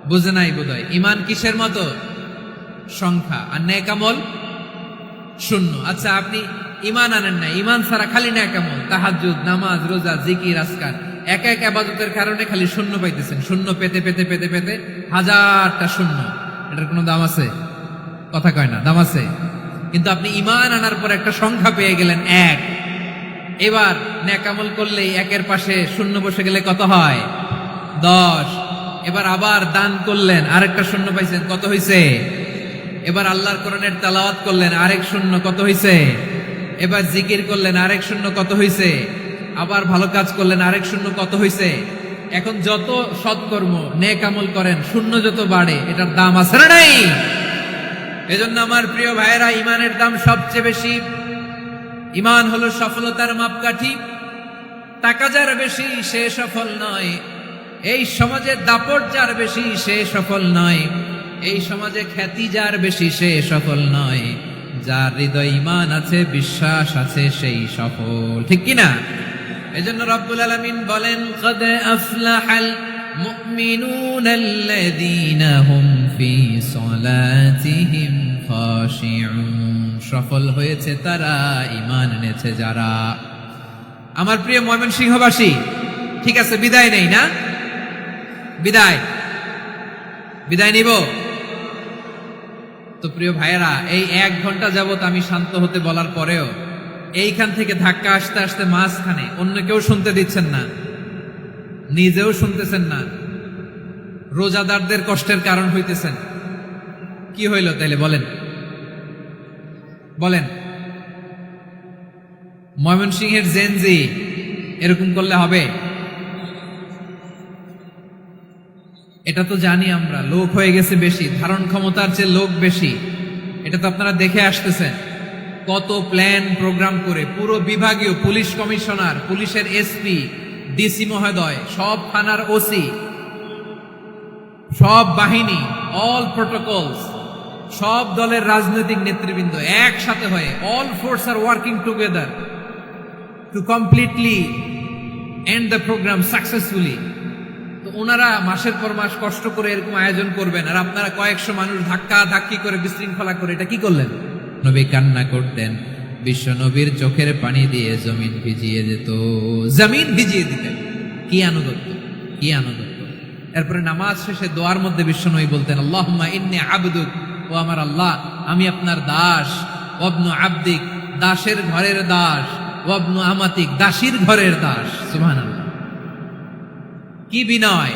বুঝে নাই বোধহয়। ঈমান কিসের মতো? সংখ্যা। আর নেক আমল শূন্য। আচ্ছা, আপনি ঈমান আনেন না, ঈমান ছাড়া খালি নেক আমল, তাহাজ্জুদ, নামাজ, রোজা, জিকির, আজকার, এক এক ইবাদতের কারণে খালি শূন্য পাইতেছেন। শূন্য পেতে পেতে পেতে পেতে হাজারটা শূন্য। এটার কোনো দাম আছে? কথা কয় না, দাম আছে। কিন্তু আপনি ঈমান আনার পর একটা সংখ্যা পেয়ে গেলেন, 1। এবার নেক আমল করলেই একের পাশে শূন্য বসে গেলে কত হয়? 10। এবার আবার দান করলেন, আরেকটা শূন্য পাইছেন, কত হইছে? এবার আল্লাহর কোরআনের তেলাওয়াত করলেন, আরেক শূন্য, কত হইছে? এবার জিকির করলেন, আরেক শূন্য, কত হইছে? আবার ভালো কাজ করলেন, আরেক শূন্য, কত হইছে? এখন যত সৎকর্ম নেক আমল করেন, শূন্য যত বাড়ে, এটার দাম আছে না নাই? এজন্য আমার প্রিয় ভাইয়েরা, ঈমানের দাম সবচেয়ে বেশি। ঈমান হলো সফলতার মাপকাঠি। টাকা যার বেশি সে সফল নয়, এই সমাজে দাপট যার বেশি সে সফল নয়, এই সমাজে খ্যাতি যার বেশি সে সফল নয়, যার হৃদয় ঈমান আছে, বিশ্বাস আছে, সেই সফল। ঠিক কিনা? এজন্য রব্বুল আলামিন বলেন, কদ আফলাহাল মুমিনুনাল্লাযীনা হুম ফি সলাতিহিম খাশিউন, সফল হয়েছে তারা, ঈমান এনেছে যারা। আমার প্রিয় ময়মনসিংহবাসী, ঠিক আছে, বিদায় নেই না? বিদায় নিব তো। প্রিয় ভাইয়েরা, এই 1 ঘন্টা যাবত আমি শান্ত হতে বলার পরেও এইখান থেকে ধাক্কা আসতে আসতে মাঝখানে অন্য কেউ শুনতে দিচ্ছেন না, নিজেও শুনতেছেন না, রোজাদারদের কষ্টের কারণ হইতেছেন। কি হইল তাইলে বলেন? ময়মনসিংহের জেনজি এরকম করলে হবে? এটা তো জানি আমরা, লোক হয়ে গেছে বেশি, ধারণ ক্ষমতার চেয়ে লোক বেশি। এটা তো আপনারা দেখে আসতেছেন, কত প্ল্যান প্রোগ্রাম করে পুরো বিভাগীয় পুলিশ কমিশনার, পুলিশের এসপি, ডিসি মহোদয়, সব থানার ওসি, সব বাহিনী, অল প্রোটোকলস, সব দলের রাজনৈতিক নেতৃবৃন্দ একসাথে হয়ে, all force are working together to completely end the program successfully. তো ওনারা মাসের পর মাস কষ্ট করে এরকম আয়োজন করবেন, আর আপনারা কয়েকশো মানুষ ধাক্কা ধাক্কি করে বিশৃঙ্খলা করে এটা কি করলেন? নবী কান্না করতেন, বিশ্ব নবীর চোখের পানি দিয়ে জমিন ভিজিয়ে যেত, জমিন ভিজিয়ে দিতেন। কি আনুগত্য, কি আনুগত্য! এরপরে নামাজ শেষে দোয়ার মধ্যে বিশ্ব নবী বলতেন, আল্লাহুম্মা ইন্নী আবদুক, ও আমার আল্লাহ আমি আপনার দাস, ওয়াবনু আবদিক, দাসের ঘরের দাস, ওয়াবনু আমাতিক, দাসীর ঘরের দাস। সুবহানাল্লাহ, কি বিনয়!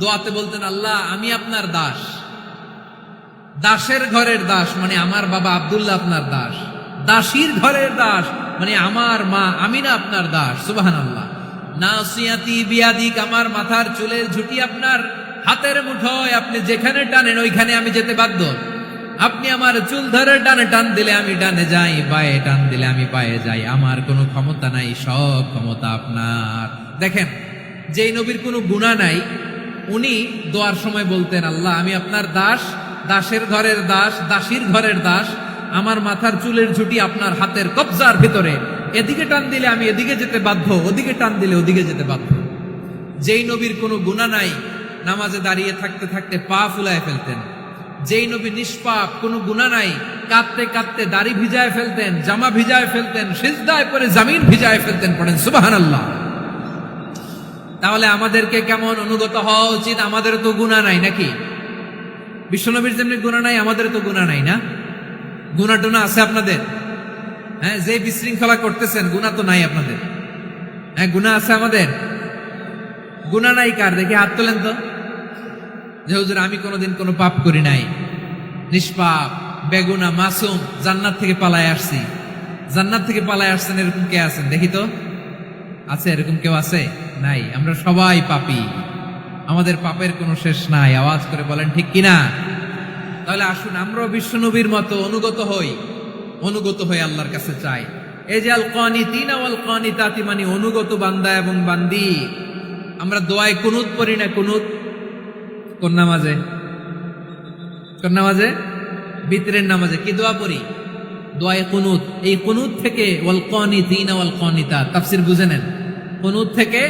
দোয়াতে বলতেন, আল্লাহ আমি আপনার দাস, দাসের ঘরের দাস মানে আমার বাবা আব্দুল্লাহ আপনার দাস, দাসীর ঘরের দাস মানে আমার মা আমিনা আপনার দাস। সুবহানাল্লাহ। নাসিয়াতি বিয়াদিক, আমার মাথার চুলের ঝুঁটি আপনার হাতের মুঠোয়, আপনি যেখানে টানেন ওইখানে আমি যেতে বাধ্য। আপনি আমার চুল ধরে ডানে টান দিলে আমি ডানে যাই, বায়ে টান দিলে আমি বায়ে যাই, আমার কোনো ক্ষমতা নাই, সব ক্ষমতা আপনার। দেখেন, যেই নবীর কোনো গুনাহ নাই উনি দোয়ার সময় বলতেন, আল্লাহ আমি আপনার দাস, দাসের ঘরের দাস, দাসীর ঘরের দাস, আমার মাথার চুলের ঝুঁটি আপনার হাতের কবজার ভিতরে, এদিকে টান দিলে আমি এদিকে যেতে বাধ্য, ওদিকে টান দিলে ওদিকে যেতে বাধ্য। যেই নবীর কোনো গুনাহ নাই নামাজে দাঁড়িয়ে থাকতে থাকতে পা ফুলায় ফেলতেন। যেই নবী নিষ্পাপ, কোনো গুনাহ নাই, কাঁদতে কাঁদতে দাড়ি ভিজায় ফেলতেন, জামা ভিজায় ফেলতেন, সিজদায় পড়ে জমিন ভিজায় ফেলতেন। পড়েন সুবহানাল্লাহ। তাহলে আমাদেরকে কেমন অনুগত হওয়া উচিত? আমাদের তো গুনাহ নাই নাকি? বিশ্বনবীর যেমনি গুনাহ নাই, আমাদের তো গুনাহ নাই না? গুনাহ টুনা আছে আপনাদের? হ্যাঁ, যে বিশৃঙ্খলা করতেছেন গুনাহ তো নাই আপনাদের? হ্যাঁ, গুনাহ আছে আমাদের? গুনাহ নাই কার? দেখি হাত তোলেন তো, যে হুজুর আমি কোনোদিন কোনো পাপ করি নাই, নিষ্পাপ, বেগুনা, মাসুম, জান্নাত থেকে পালায় আসছি। জান্নাত থেকে পালায় আসছেন এরকম কে আছেন? দেখি তো, আছে এরকম কেউ? আছে? নাই। আমরা সবাই পাপী, আমাদের পাপের কোনো শেষ নাই। আওয়াজ করে বলেন ঠিক কিনা? তাহলে আসুন আমরাও বিশ্বনবীর মতো অনুগত হই, অনুগত হয়ে আল্লাহর কাছে চাই। এই যে আল কানিতিনা ওয়াল কানিতাতি মানে অনুগত বান্দা এবং বান্দি। আমরা দোয়ায় কুনুত পড়ি না? কুনুত কোন নামাজে? কোন নামাজে? বিতরের নামাজে কি দোয়া পড়ি? দোয়ায়ে কুনুত। এই কুনুত থেকে ওয়াল কানিতিনা ওয়াল কানিতাত, তাফসীর বুঝে নেন। কুনুত থেকে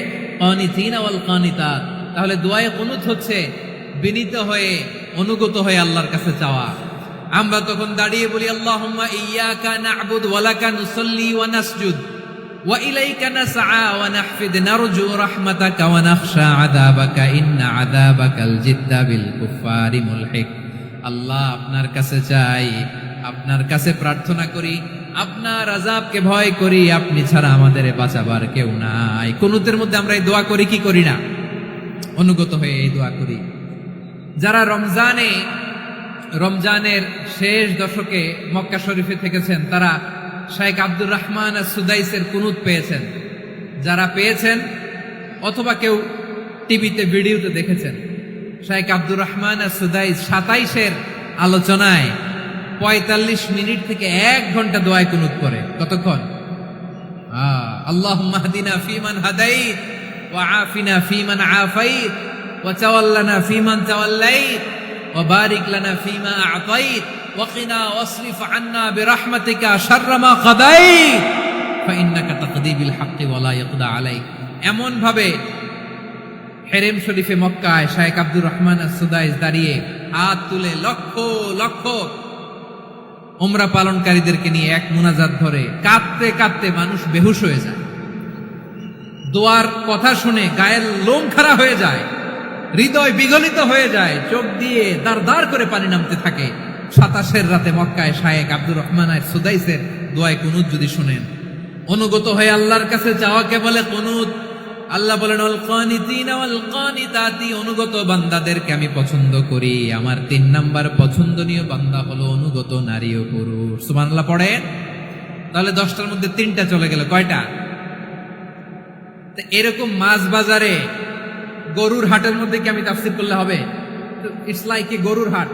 কানিতিনা ওয়াল কানিতাত। তাহলে দোয়ায়ে কুনুত হচ্ছে বিনীত হয়ে, অনুগত হয়ে আল্লাহর কাছে চাওয়া। আমরা তখন দাঁড়িয়ে বলি, আল্লাহুম্মা ইয়্যাকা না'বুদু ওয়া লাকা নুসাল্লি ওয়া নাসজুদ ওয়া ইলাইকা নাসআ ওয়া নাহফিদ নারজু রাহমাতাকা ওয়া নাখশা আযাবাকা ইন্না আযাবাকাল জিদ্দা বিল কুফফারি মুলহিক। আল্লাহ আপনার কাছে চাই, আপনার কাছে প্রার্থনা করি, আপনার আযাবকে ভয় করি, আপনি ছাড়া আমাদের বাঁচাবার কেউ নাই। কুনুতের মধ্যে আমরা এই দোয়া করি কি করি না? অনুগত হয়ে এই দোয়া করি। যারা রমজানের শেষ দশকে মক্কা শরীফে থেকেছেন তারা শাইখ আব্দুর রহমান সুদাইসের কুনুত পেয়েছেন। যারা পেয়েছেন অথবা কেউ টিভিতে ভিডিওতে দেখেছেন, শাইখ আব্দুর রহমান সুদাইস 27-এর আলোচনায় 45 মিনিট থেকে 1 ঘন্টা দোয়ায় কুনুত করে। কতক্ষণ? আল্লাহুম্মা হদিনা ফিমান হাদাইত ওয়া আফিনা ফিমান আফাইত ওয়া তাওয়াল্লানা ফিমান তাওয়াল্লাইত ওয়া বারিক লানা ফিমা আ'তাইত ওয়া কিনা ওয়াসরিফ আন্না বিরহমাতিকা শাররা মা কাদাইত ফাইন্নাকা তাকদি বিল হাক্কি ওয়া লা ইয়াকদা আলাইক। এমন ভাবে হেরেম শরীফে মক্কায় শাইখ আব্দুর রহমান সুদাইস দাঁড়িয়ে হাত তুলে লক্ষ লক্ষ উমরা পালনকারীদেরকে নিয়ে এক মুনাজাত ধরে কাঁদতে কাঁদতে মানুষ বেহুশ হয়ে যায়। দোয়ার কথা শুনে গায়ের লোম খাড়া হয়ে যায়, হৃদয় বিগলিত হয়ে যায়, চোখ দিয়ে দাঁড় দাঁড় করে পানি নামতে থাকে। 27-এর রাতে মক্কায় শাইখ আব্দুর রহমান সুদাইসের দোয়ায় কুনুত যদি শুনেন, অনুগত হয়ে আল্লাহর কাছে চাওয়াকে বলে কুনুত। আল্লাহ বলেন আল কানিতিনা ওয়াল কানিতাতি, অনুগত বান্দাদেরকে আমি পছন্দ করি। আমার 3 নাম্বার পছন্দনীয় বান্দা হলো অনুগত নারী ও পুরুষ। সুবহানাল্লাহ পড়েন। তাহলে 10টার মধ্যে 3টা চলে গেল, কয়টা? এরকম মাছ বাজারে গরুর হাটের মধ্যে কি আমি তাফসীর করলে হবে? ইটস লাইক এ গরুর হাট।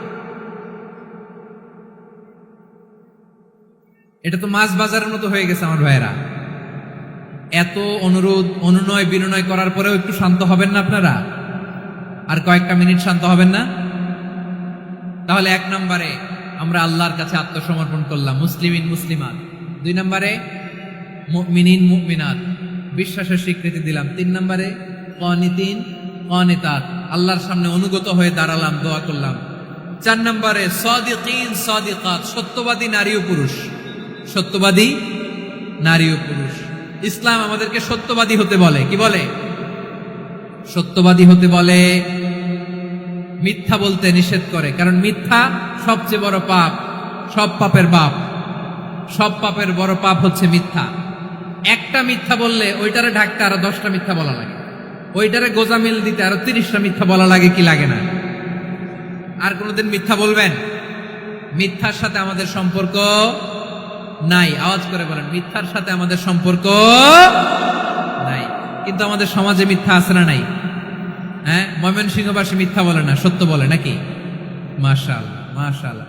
এটা তো মাছ বাজারের মতো হয়ে গেছে আমার ভাইয়েরা। এত অনুরোধ অনুনয় বিনয় করার পরেও একটু শান্ত হবেন না আপনারা? আর কয়েকটা মিনিট শান্ত হবেন না? তাহলে 1 নম্বরে আমরা আল্লাহর কাছে আত্মসমর্পণ করলাম, মুসলিমিন মুসলিমাত। 2 নম্বরে মুমিনিন মুমিনাত, বিশ্বাসের স্বীকৃতি দিলাম। 3 নম্বরে কানিতিন কানিতাত, আল্লাহর সামনে অনুগত হয়ে দাঁড়ালাম, দোয়া করলাম। 4 নম্বরে সাদিকিন সাদিকাত, সত্যবাদী নারী ও পুরুষ। সত্যবাদী নারী ও পুরুষ। ইসলাম আমাদেরকে সত্যবাদী হতে বলে। কি বলে? সত্যবাদী হতে বলে। মিথ্যা বলতে নিষেধ করে, কারণ মিথ্যা সবচেয়ে বড় পাপ, সব পাপের বাপ। সব পাপের বড় পাপ হচ্ছে মিথ্যা। একটা মিথ্যা বললে ওইটারে ঢাকতে আরো 10টা মিথ্যা বলা লাগে, ওইটারে গোজামিল দিতে আরো 30টা মিথ্যা বলা লাগে, কি লাগে না? আর কোনোদিন মিথ্যা বলবেন? মিথ্যার সাথে আমাদের সম্পর্ক নাই। আওয়াজ করে বলেন, মিথ্যার সাথে আমাদের সম্পর্ক নাই। কিন্তু আমাদের সমাজে মিথ্যা আছে না নাই? হ্যাঁ, ময়মনসিংহবাসী মিথ্যা বলে না, সত্য বলে নাকি? মাশাআল্লাহ মাশাআল্লাহ।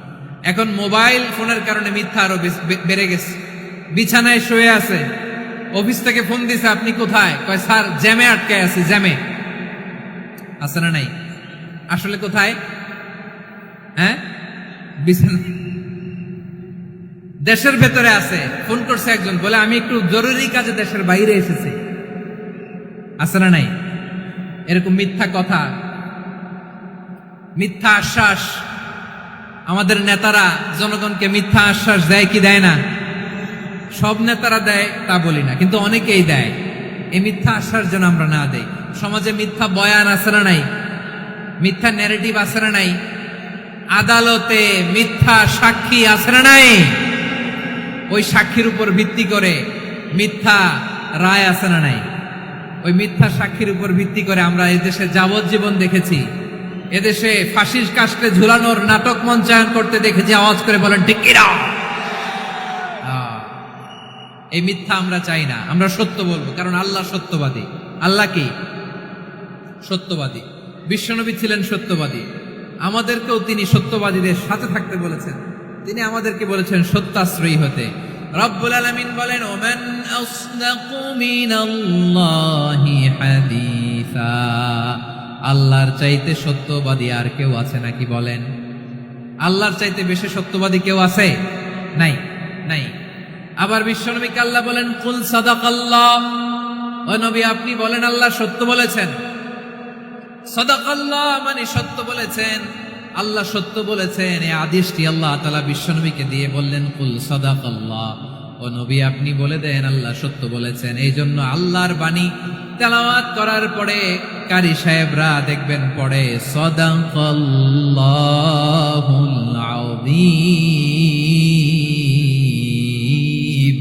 এখন মোবাইল ফোনের কারণে মিথ্যা আরো বেড়ে গেছে। বিছানায় শুয়ে আছে, অফিস থেকে ফোন দিছে, আপনি কোথায়? কয় স্যার জ্যামে আটকে আছি। জ্যামে আছে না নাই? আসলে কোথায়? হ্যাঁ, বিছানা। দেশের ভেতরে আছে। ফোন করছে একজন, বলে আমি একটু জরুরি কাজে দেশের বাইরে এসেছি। আছে না নাই? এরকম মিথ্যা কথা, মিথ্যা আশ্বাস। আমাদের নেতারা জনগণকে মিথ্যা আশ্বাস দেয় কি দেয় না? সব নেতারা দেয় তা বলি না, কিন্তু অনেকেই দেয়। এই মিথ্যা আশ্বাস যেন আমরা না দেই। সমাজে মিথ্যা বয়ান আছে না নাই? মিথ্যা ন্যারেটিভ আছে না নাই? আদালতে মিথ্যা সাক্ষী আছে না নাই? ওই সাক্ষীর উপর ভিত্তি করে মিথ্যা রায় আছে না নাই? ওই মিথ্যা সাক্ষীর উপর ভিত্তি করে আমরা এদেশে যাবজ্জীবন দেখেছি। এদেশে ফাঁসির কাস্টে ঝুলানোর নাটক মঞ্চায়ন করতে দেখেছি। আওয়াজ করে বলেন ঠিক কিনা? এই মিথ্যা আমরা চাই না, আমরা সত্য বলবো, কারণ আল্লাহ সত্যবাদী। আল্লাহ কি? সত্যবাদী। বিশ্বনবী ছিলেন সত্যবাদী। আমাদেরকেও তিনি সত্যবাদীদের সাথে থাকতে বলেছেন। তিনি আমাদেরকে বলেছেন সত্যাশ্রয়ী হতে। রব্বুল আলামিন বলেন, ওমান আসদাকু মিনাল্লাহি হাদিসা, আল্লাহর চাইতে সত্যবাদী আর কেউ আছে নাকি বলেন? আল্লাহর চাইতে বেশি সত্যবাদী কেউ আছে? নাই, নাই। আবার বিশ্বনবীকে আল্লাহ বলেন, কুল সাদাকাল্লাহ, ও নবী আপনি বলেন আল্লাহ সত্য বলেছেন। সাদাকাল্লাহ মানে সত্য বলেছেন, আল্লাহ সত্য বলেছেন। এই আদেশটি আল্লাহ তাআলা বিশ্বনবীকে দিয়ে বললেন, কুল সাদাকাল্লাহ, ও নবী আপনি বলে দেন আল্লাহ সত্য বলেছেন। এই জন্য আল্লাহর বাণী তেলাওয়াত করার পরে কারি সাহেবরা দেখবেন পড়ে সাদাকাল্লাহুল আযীম।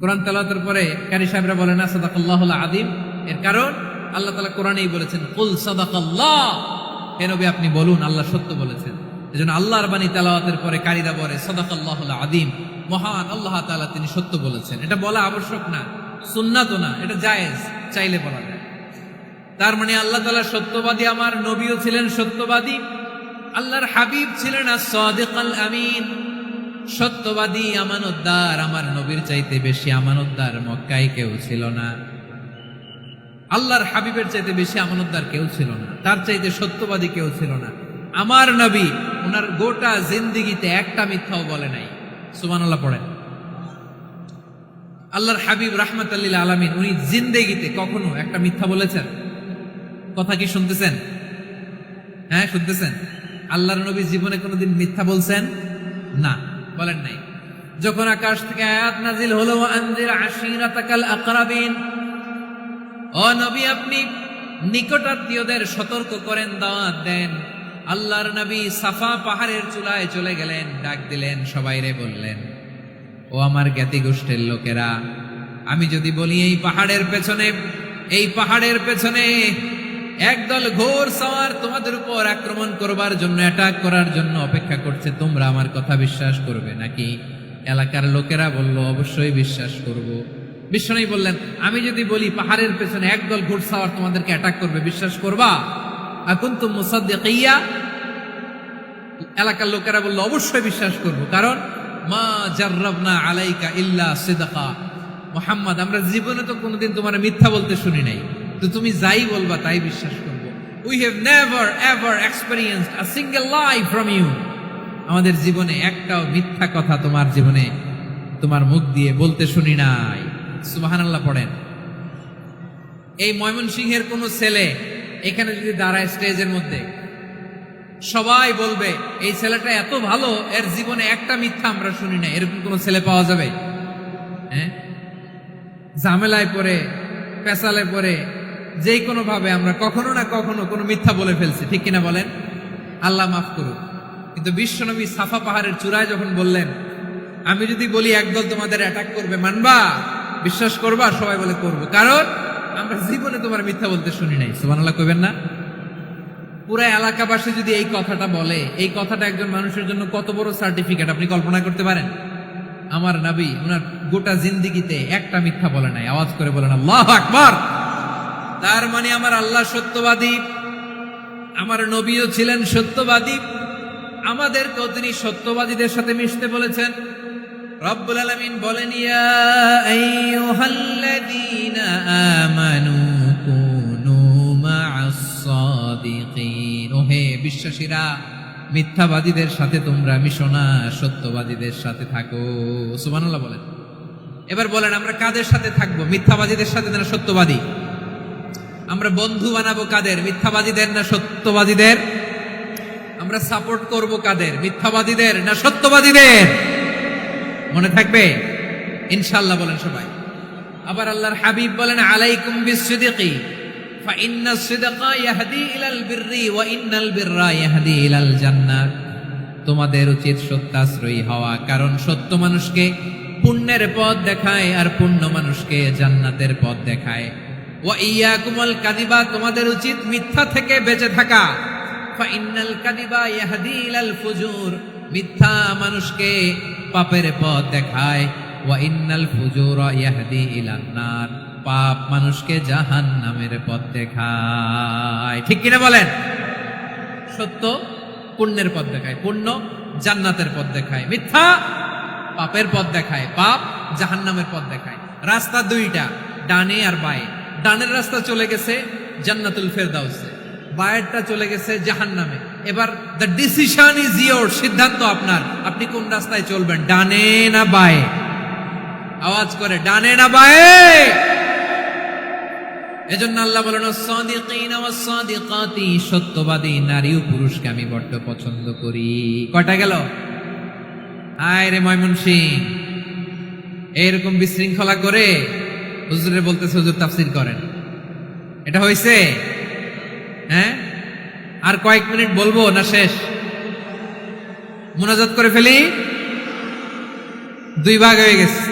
কোরআন তেলাওয়াতের পরে কারি সাহেবরা বলে না সাদাকাল্লাহুল আযীম। এর কারণ আল্লাহ তাআলা কোরআনেই বলেছেন, কুল সাদাকাল্লাহ, হে নবী আপনি বলুন আল্লাহ সত্য বলেছেন। এজন্য আল্লাহর বাণী তেলাওয়াতের পরে কারিরা বলে সাদাকাল্লাহুল আযীম, মহান আল্লাহ তাআলা তিনি সত্য বলেছেন। এটা বলা আবশ্যক না, সুন্নাতও না, এটা জায়েজ, চাইলে বলা যায়। তার মানে আল্লাহ তাআলা সত্যবাদী, আমার নবীও ছিলেন সত্যবাদী, আল্লাহর হাবিব ছিলেন as-সাদিকাল আমিন, সত্যবাদী আমানতদার। আমার নবীর চাইতে বেশি আমানতদার মক্কায় কেউ ছিল না, আল্লাহর হাবিবের চাইতে বেশি আমানতদার কেউ ছিল না, তার চাইতে সত্যবাদী কেউ ছিল না। আমার নবী ওনার গোটা জিন্দেগিতে একটা মিথ্যাও বলে নাই। সুবহানাল্লাহ পড়েন। আল্লাহর হাবিব রাহমাতাল লিল আলামিন উনি জিন্দেগিতে কখনো একটা মিথ্যা বলেছেন? কথা কি শুনতেছেন? হ্যাঁ শুনতেছেন? আল্লাহর নবী জীবনে কোনোদিন মিথ্যা বলছেন? না, বলেন নাই। যখন আকাশ থেকে আয়াত নাজিল হলো, আনজির আশিরাতাকাল আকরাবিন, ও নবী আপনি নিকটাত্মীয়দের সতর্ক করেন, দাওয়াত দেন। আল্লাহর নবী সাফা পাহাড়ের চূড়ায় চলে গেলেন, ডাক দিলেন, সবাইরে বললেন, ও আমার জ্ঞাতি গোষ্ঠীর লোকেরা, আমি যদি বলি এই পাহাড়ের পেছনে একদল ঘোর সওয়ার তোমাদের উপর আক্রমণ করবার জন্য, অ্যাটাক করার জন্য অপেক্ষা করছে, তোমরা আমার কথা বিশ্বাস করবে নাকি? এলাকার লোকেরা বলল অবশ্যই বিশ্বাস করব। বিশ্বনবী বললেন, আমি যদি বলি পাহাড়ের পেছনে একদল ঘুরসাওয়ার তোমাদেরকে অ্যাটাক করবে, বিশ্বাস করবা? আকুনতুম মুসাদ্দিকিয়া? এলাকার লোকেরা বলল অবশ্যই বিশ্বাস করব, কারণ মা জাররাবনা আলাইকা ইল্লা সিদকা। মুহাম্মদ, আমরা জীবনে তো কোনোদিন তোমার মিথ্যা বলতে শুনি নাই, তো তুমি যাই বলবা তাই বিশ্বাস করব। We have never ever experienced a single lie from you. আমাদের জীবনে একটাও মিথ্যা কথা তোমার জীবনে তোমার মুখ দিয়ে বলতে শুনি নাই। সুবহানাল্লাহ পড়েন। এই ময়মনসিংহের কোন ছেলে এখানে যদি দাঁড়ায় স্টেজের মধ্যে, সবাই বলবে এই ছেলেটা এত ভালো, এর জীবনে একটা মিথ্যা আমরা শুনি না। এরকম কোন ছেলে পাওয়া যাবে? হ্যাঁ, ঝামেলায় পড়ে, পেশালে পড়ে, যে কোনো ভাবে আমরা কখনো না কখনো কোনো মিথ্যা বলে ফেলছি, ঠিক কিনা বলেন? আল্লাহ মাফ করুক। কিন্তু বিশ্বনবী সাফা পাহাড়ের চূড়ায় যখন বললেন, আমি যদি বলি একদল তোমাদের অ্যাটাক করবে, মানবা? বিশ্বাস করবা? সবাই বলে করবো, কারণ আমরা জীবনে তোমার মিথ্যা বলতে শুনি নাই। সুবহানাল্লাহ কইবেন না? পুরা এলাকাবাসী যদি এই কথাটা বলে, এই কথাটা একজন মানুষের জন্য কত বড় সার্টিফিকেট আপনি কল্পনা করতে পারেন? আমার নবী ওনার গোটা জিন্দেগিতে একটা মিথ্যা বলে নাই। আওয়াজ করে বলেন আল্লাহু আকবার। তার মানে আমার আল্লাহ সত্যবাদী, আমার নবীও ছিলেন সত্যবাদী, আমাদেরকেও তিনি সত্যবাদীদের সাথে মিশতে বলেছেন। রব্বুল আলামিন বলেন, ইয়া আইয়ুহাল্লাযীনা আমানু কুনু মা'আস সাদিকিন। ওহে বিশ্বাসীরা, মিথ্যাবাদীদের সাথে তোমরা মিশো না, সত্যবাদীদের সাথে থাকো। সুবহানাল্লাহ বলেন। এবার বলেন, আমরা কাদের সাথে থাকবো? মিথ্যাবাদীদের সাথে না সত্যবাদী? আমরা বন্ধু বানাবো কাদের? মিথ্যাবাদীদের না সত্যবাদীদের? আমরা সাপোর্ট করব কাদের? মিথ্যাবাদীদের না সত্যবাদীদের? মনে থাকবে ইনশাআল্লাহ বলেন সবাই। আবার আল্লাহর হাবিব বলেন, আলাইকুম বিসসিদকি ফাইন্নাস সিদকা ইয়াহদি ইলাল বিররি ওয়া ইন্নাল বিররা ইয়াহদি ইলাল জান্নাত। তোমাদের উচিত সত্যাশ্রয়ী হওয়া, কারণ সত্য মানুষকে পুণ্যের পথ দেখায় আর পুণ্য মানুষকে জান্নাতের পথ দেখায়। ওয়া ইয়াকুমুল কাযিবা, তোমাদের উচিত মিথ্যা থেকে বেঁচে থাকা। ফাইন্নাল কাযিবা ইয়াহদি ইলাল ফুজুর, মিথ্যা মানুষকে পাপের পথ দেখায়। ওয়া ইন্নাল ফুজুরা ইয়াহদি ইলান নার, পাপ মানুষকে জাহান্নামের পথ দেখায়। ঠিক কিনা বলেন? সত্য পুণ্যের পথ দেখায়, পুণ্য জান্নাতের পথ দেখায়, মিথ্যা পাপের পথ দেখায়, পাপ জাহান্নামের পথ দেখায়। রাস্তা দুইটা, ডানে আর বায়ে। ডানের রাস্তা চলে গেছে জান্নাতুল ফেরদাউসে, বায়েরটা চলে গেছে জাহান্নামে। এবার দ্য ডিসিশন ইজ ইয়োর, সিদ্ধান্ত আপনার, আপনি কোন রাস্তায় চলবেন, ডানে না বায়ে? আওয়াজ করে, ডানে না বায়ে? এজন্য আল্লাহ বলেন, সাদিকিনা ওয়াস সাদিকাতি, সত্যবাদী নারী ও পুরুষকে আমি বড্ড পছন্দ করি। কয়টা গেল? আয় রে ময়মনসিং, এরকম বিশৃঙ্খলা করে হুজুরে বলতেছে হুজুর তাফসীর করেন, এটা হইছে? হ্যাঁ, আর কয়েক মিনিট বলবো না শেষ? মুনাজাত করে ফেলি। দুই ভাগ হয়ে গেছে,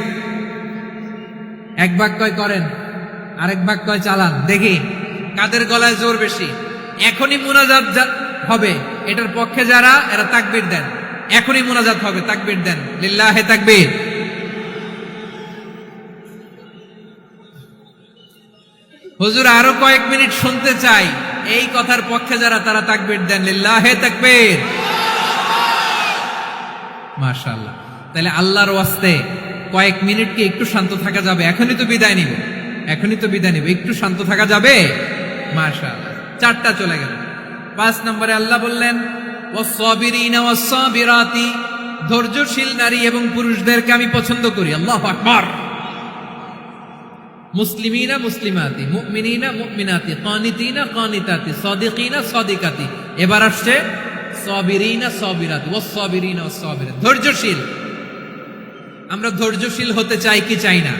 এক ভাগ কয় করেন, আরেক ভাগ কয় চালান। দেখি কাদের গলায় জোর বেশি। এখনই মুনাজাত হবে, এটার পক্ষে যারা, এরা তাকবীর দেন। এখনই মুনাজাত হবে, তাকবীর দেন, লিল্লাহে তাকবীর। হুজুর আরো কয়েক মিনিট শুনতে চাই, এই কথার পক্ষে যারা, তারা তাকবীর দেন, লিল্লাহে তাকবীর। মাশাআল্লাহ। তাহলে আল্লাহর ওয়াস্তে কয়েক মিনিট কি একটু শান্ত থাকা যাবে? এখনই তো বিদায় নিব, এখনই তো বিদায় নিব, একটু শান্ত থাকা যাবে? মাশাআল্লাহ। 4টা চলে গেল। 5 নম্বরে আল্লাহ বললেন, ওয়াস-সাবিরিনা ওয়াস-সাবিরাতি, ধৈর্যশীল নারী এবং পুরুষদেরকে আমি পছন্দ করি। আল্লাহু আকবার। মুসলিমিনা মুসলিমাতি, মুমিনিনা মুমিনাতি, কানিতিনা কানিতাতি, সাদিকিনা সাদিকাতি। এবার আসছে সাবিরিনা সাবিরাতি, ওয়াস-সাবিরিনা ওয়াস-সাবিরাত, ধৈর্যশীল। আমরা ধৈর্যশীল হতে চাই কি চাই না?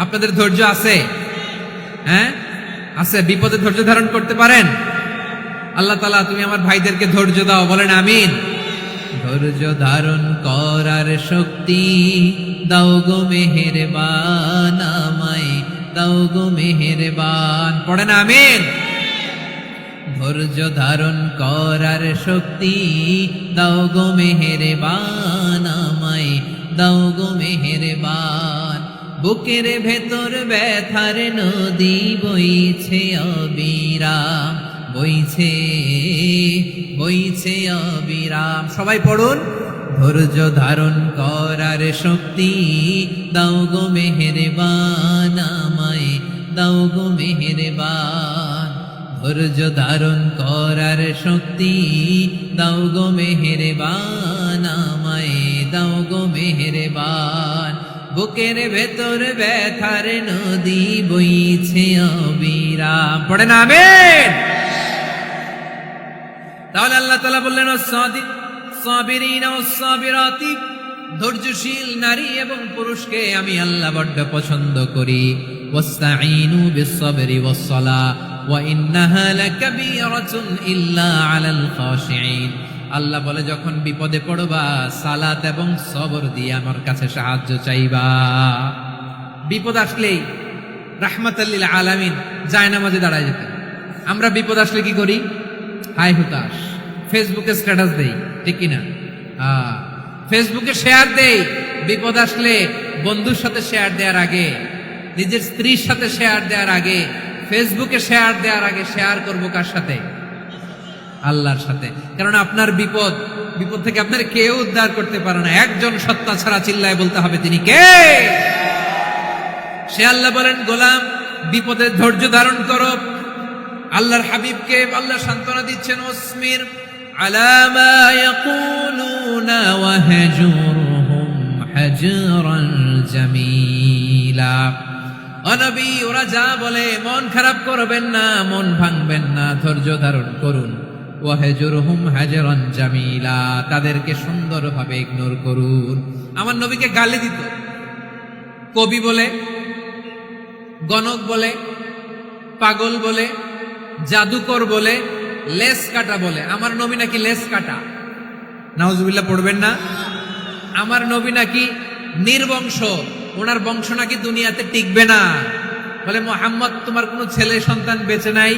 আপনাদের ধৈর্য আছে? হ্যাঁ আছে? বিপদে ধৈর্য ধারণ করতে পারেন? আল্লাহ তাআলা তুমি আমার ভাইদেরকে ধৈর্য দাও, বলেন আমিন। ধৈর্য ধারণ করার শক্তি দাও গো মেহেরবান, আমায় দাও গো মেহেরবান, পড়েন আমিন। ধৈর্য ধারণ করার শক্তি দাও গো মেহেরবান, আমায় দাও গো মেহেরবান। বুকের ভেতর ব্যথার নদী বইছে অবিরাম, বইছে বইছে অবিরাম। সবাই পড়ুন, ধৈর্য ধারণ করার শক্তি দাও গো মেহেরবান, আমায় দাও গো মেহেরবান। ধৈর্য ধারণ করার শক্তি দাও গো মেহেরবান, আমায় দাও গো মেহেরবান। বুকের ভেতর ব্যথার নদী বইছে অবিরাম। পড়েন আমিন। তাহলে আল্লাহ তাআলা বললেন সাবিরিনা ওয়াস-সাবিরাতি, ধৈর্যশীল নারী এবং পুরুষকে আমি আল্লাহ বড্ড পছন্দ করি। ওয়াস্তাঈনু বিস-সাবরি ওয়াস-সালাহ ওয়া ইন্নাহা লাকাবীরাতুন ইল্লা আলাল খাশিঈন। আল্লাহ বলে যখন বিপদে পড়বা সালাত এবং সবর দিয়ে আমার কাছে সাহায্য চাইবা। বিপদ আসলেই রাহমাতাল লিল আলামিন জায়নামাজে দাঁড়ায় যেতেন। আমরা বিপদ আসলে কি করি? হাই হুতাশ, ফেসবুকে স্ট্যাটাস দেই, ঠিক কিনা? ফেসবুকে শেয়ার দেই। বিপদ আসলে বন্ধুর সাথে শেয়ার দেওয়ার আগে, নিজের স্ত্রীর সাথে শেয়ার দেওয়ার আগে, ফেসবুকে শেয়ার দেওয়ার আগে শেয়ার করবো কার সাথে? আল্লাহর সাথে। কারণ আপনার বিপদ থেকে আপনার কেউ উদ্ধার করতে পারে না, একজন সত্তা ছাড়া। চিল্লায় বলতে হবে তিনি কে? সে আল্লাহ বলেন, গোলাম বিপদে ধৈর্য ধারণ করো। আল্লাহর হাবিবকে আল্লাহ সান্ত্বনা দিচ্ছেন, ওয়াসমির আলা মা ইয়াকুলুনা ওয়াহজুরহুম হাজরান জামিলা। ও নবী, ওরা যা বলে মন খারাপ করবেন না, মন ভাঙবেন না, ধৈর্য ধারণ করুন। ওয়াহজুরহুম হাজরান জামিলা, তাদেরকে সুন্দরভাবে ইগনোর করুন। আমার নবীকে গালি দিত, কবি বলে, গণক বলে, পাগল বলে, জাদুকর বলে, লেস কাটা বলে। আমার নবী নাকি লেস কাটা, নাউজুবিল্লাহ পড়বেন না। আমার নবী নাকি নির্বংশ, ওনার বংশ নাকি দুনিয়াতে টিকবে না। বলে মুহাম্মদ, তোমার কোনো ছেলে সন্তান বেঁচে নাই,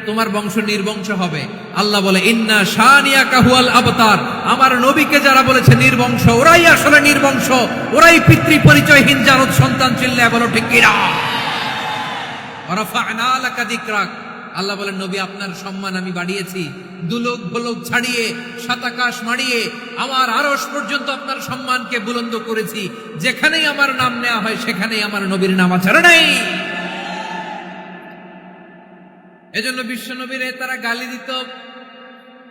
তোমার বংশ নির্বংশ হবে। আল্লাহ বলে ইন্না শানিয়াকা হুয়াল আবতার। আমার নবীকে যারা বলেছে নির্বংশ, ওরাই আসলে নির্বংশ, ওরাই পিতৃ পরিচয়হীন জারদ সন্তান। চিল্লায় বলো ঠিক কিনা? ওয়ারাফা'না লাকা যিকরাক। আল্লাহ বলেন, নবী আপনার সম্মান আমি বাড়িয়েছি, দুলোক ভোলোক ছাড়িয়ে, সাত আকাশ মাড়িয়ে আমার আরশ পর্যন্ত আপনার সম্মানকে বুলন্দ করেছি। যেখানেই আমার নাম নেওয়া হয় সেখানেই আমার নবীর নাম আছে না নাই? এজন্য বিশ্বনবীরে তারা গালি দিত।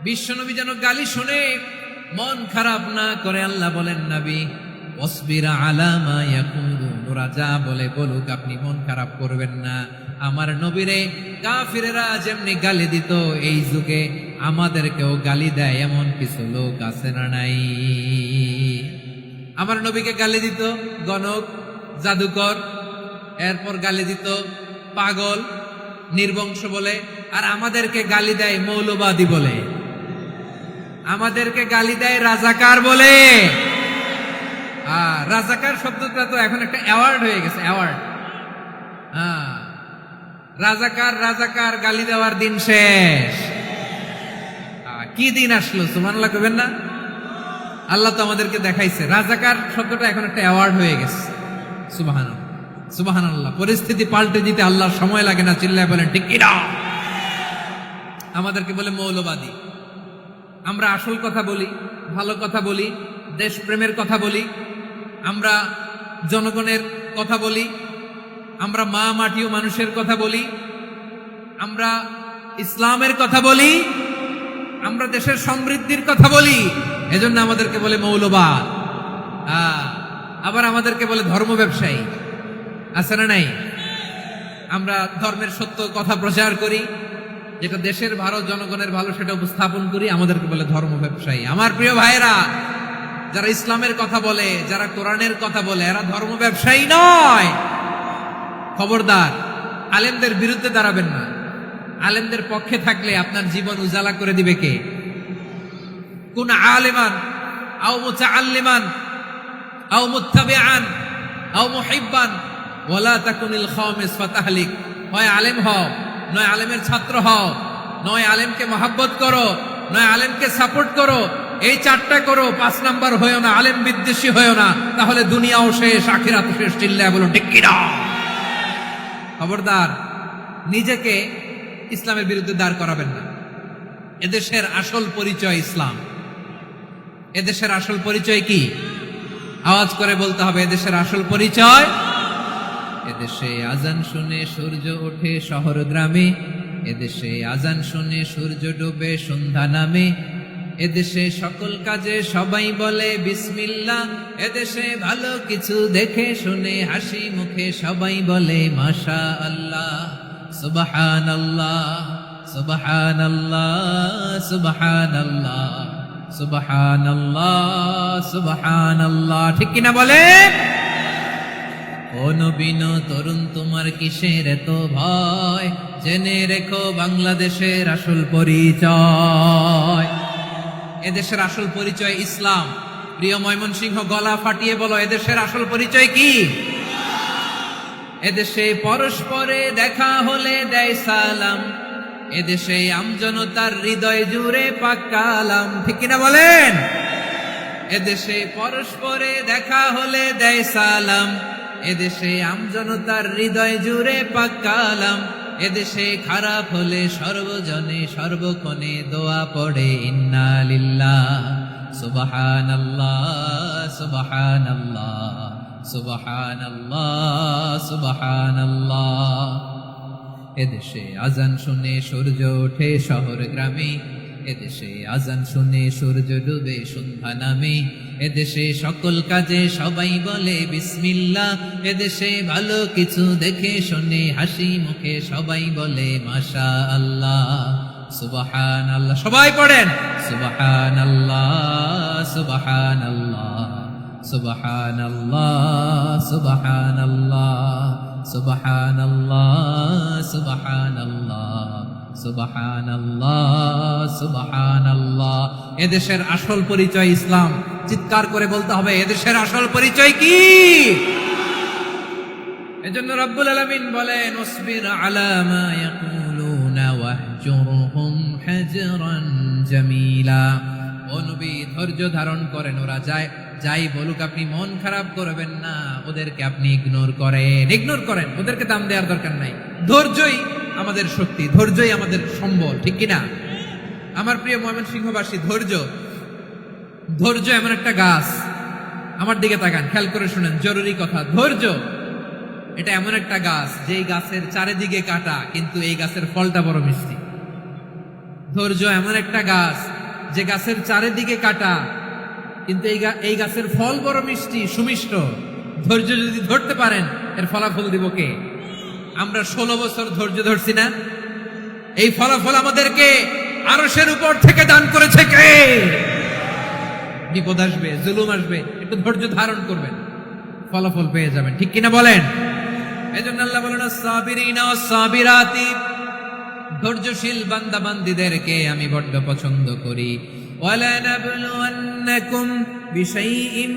বিশ্বনবী যেন গালি শুনে মন খারাপ না করে আল্লাহ বলেন, নবী ওয়াসবির আলা মা ইয়াকুলুন, ওরা যা বলে বলুক, আপনি মন খারাপ করবেন না। আমার নবীরে কাফিরেরা যেমনি গালি দিত, এই যুগে আমাদেরকেও গালি দেয় এমন কিছু লোক আছে না নাই? আমার নবীকে গালি দিত গণক, জাদুকর, এরপর গালি দিত পাগল, নির্বংশ বলে। আর আমাদেরকে গালি দেয় মৌলবাদী বলে, আমাদেরকে গালি দেয় রাজাকার বলে। রাজাকার শব্দটা তো এখন একটা অ্যাওয়ার্ড হয়ে গেছে, অ্যাওয়ার্ড। রাজাকার রাজাকার গালি দেওয়ার দিন শেষ। কি দিন আসলো, সুবহানাল্লাহ কইবেন না? আল্লাহ তো আমাদেরকে দেখাইছে রাজাকার শব্দটা এখন একটা অ্যাওয়ার্ড হয়ে গেছে। সুবহানাল্লাহ, সুবহানাল্লাহ। পরিস্থিতি পাল্টে দিতে আল্লাহর সময় লাগে না। চিল্লায় বলেন ঠিক কিনা? আমাদেরকে বলে মৌলবাদী। আমরা আসল কথা বলি, ভালো কথা বলি, দেশপ্রেমের কথা বলি, আমরা জনগণের কথা বলি, আমরা মা মাটি ও মানুষের কথা বলি, আমরা ইসলামের কথা বলি, আমরা দেশের সমৃদ্ধির কথা বলি। এজন্য আমাদেরকে বলে মৌলবাদ। আবার আমাদেরকে বলে ধর্ম ব্যবসায়ী, আছে না নাই? আমরা ধর্মের সত্য কথা প্রচার করি, যেটা দেশের ভালো, জনগণের ভালো, সেটা উপস্থাপন করি, আমাদেরকে বলে ধর্ম ব্যবসায়ী। আমার প্রিয় ভাইরা, যারা ইসলামের কথা বলে, যারা কোরআনের কথা বলে, এরা ধর্ম ব্যবসায়ী নয়। খবরদার, আলেমদের বিরুদ্ধে দাঁড়াবেন না। আলেমদের পক্ষে থাকলে আপনার জীবন উজালা করে দিবে কে? কুন আলিমান আও মুতাআল্লিমান আও মুত্তাবিআন আও মুহিব্বান ওয়ালা তাকুনিল খামিস ফাতাহলিক। হয় আলেম হও, নয় আলেমের ছাত্র হও, নয় আলেমকে মহব্বত করো, নয় আলেমকে সাপোর্ট করো, এই 4টা করো, 5 নাম্বার হয়েও না, আলেম বিদ্বেষী হয়েও না, তাহলে দুনিয়াও শেষ, আখিরাতও শেষ। চিল্লায় বলো ঠিক কিনা? খবরদার, নিজেকে ইসলামের বিরুদ্ধে দাঁড় করাবেন না। এদেশের আসল পরিচয় ইসলাম। এদেশের আসল পরিচয় কি? আওয়াজ করে বলতে হবে, এদেশের আসল পরিচয়। এদেশে আজান শুনে সূর্য ওঠে শহর গ্রামে, এদেশে আজান শুনে সূর্য ডোবে সন্ধ্যা নামে, এদেশে সকল কাজে সবাই বলে বিসমিল্লাহ, এদেশে ভালো কিছু দেখে শুনে হাসি মুখে সবাই বলে মাশা আল্লাহ, সুবহানাল্লাহ, সুবহানাল্লাহ, সুবহানাল্লাহ, সুবহানাল্লাহ, সুবহানাল্লাহ। ঠিক কিনা বলে? ও নবীন তরুণ, তোমার কিসের এত ভয়? জেনে রেখো বাংলাদেশের আসল পরিচয়। এদেশের আসল পরিচয় ইসলাম। প্রিয় ময়মনসিংহ, গলা ফাটিয়ে বলো, এদেশের আসল পরিচয় কি? এদেশে পরস্পরে দেখা হলে দেয় সালাম, এদেশে আমজনতার হৃদয় জুড়ে পাক কালাম। ঠিক কিনা বলেন? এদেশে পরস্পরে দেখা হলে দেয় সালাম, এদেশে আমজনতার হৃদয় জুড়ে পাক কালাম, এদেশে খারাপ হলে সর্বজনে সর্বক্ষণে দোয়া পড়ে ইন্না লিল্লাহ, সুবহানাল্লাহ, সুবহানাল্লাহ, সুবহানাল্লাহ, সুবহানাল্লাহ। এদেশে আজান শুনে সূর্য ওঠে শহর গ্রামে, এদেশে আজান শুনে সূর্য ডুবে সন্ধ্যা নামে, এদেশে সকল কাজে সবাই বলে বিসমিল্লাহ, এদেশে ভালো কিছু দেখে শুনে হাসি মুখে সবাই বলে মাশা আল্লাহ, সুবহানাল্লাহ। সবাই পড়েন সুবহানাল্লাহ, সুবহানাল্লাহ, সুবহানাল্লাহ, সুবহানাল্লাহ, সুবহানাল্লাহ, সুবহানাল্লাহ, সুবহানাল্লাহ, সুবহানাল্লাহ। এদেশের আসল পরিচয় ইসলাম। চিৎকার করে বলতে হবে, এদেশের আসল পরিচয় কি? এজন্য রব্বুল আলামিন বলেন, ওয়াসবির আলা মা ইয়াকুলুনা ওয়াহজুরহুম হাজরান জামিলা। ও নবী, ধৈর্য ধারণ করেন, ওরা যাই বলুক আপনি মন খারাপ করবেন না, ওদেরকে আপনি ইগনোর করেন, ওদেরকে দাম দেওয়ার দরকার নাই। ধৈর্যই আমাদের শক্তি, ধৈর্যই আমাদের সম্বল। ঠিক কিনা? আমার প্রিয় ময়মনসিংহবাসী, ধৈর্য এমন একটা গাছ। আমার দিকে তাকান, খেয়াল করে শুনেন, জরুরি কথা। ধৈর্য এটা এমন একটা গাছ, যেই গাছের চারিদিকে কাটা, কিন্তু এই গাছের ফলটা বড় মিষ্টি। ধৈর্য এমন একটা গাছ, যে গাছের চারিদিকে কাটা, কিন্তু এই গাছের ফল বড় মিষ্টি, সুমিষ্ট। ধৈর্য যদি ধরতে পারেন, এর ফলাফল দিব কে? আমরা 16 বছর ধৈর্য ধরছি না? এই ফলাফল আমাদেরকে আরশের উপর থেকে দান করেছে কে? বিপদ আসবে, জুলুম আসবে, একটু ধৈর্য ধারণ করবেন, ফলাফল পেয়ে যাবেন। ঠিক কিনা বলেন? এজন্য আল্লাহ বলেন, আস-সাবিরিনা ওয়াস-সাবিরাতি, ধৈর্যশীল বান্দা বান্দীদেরকে আমি বড্ড পছন্দ করি। ওয়ালা নাবলুওয়ান্নাকুম বিশাইইম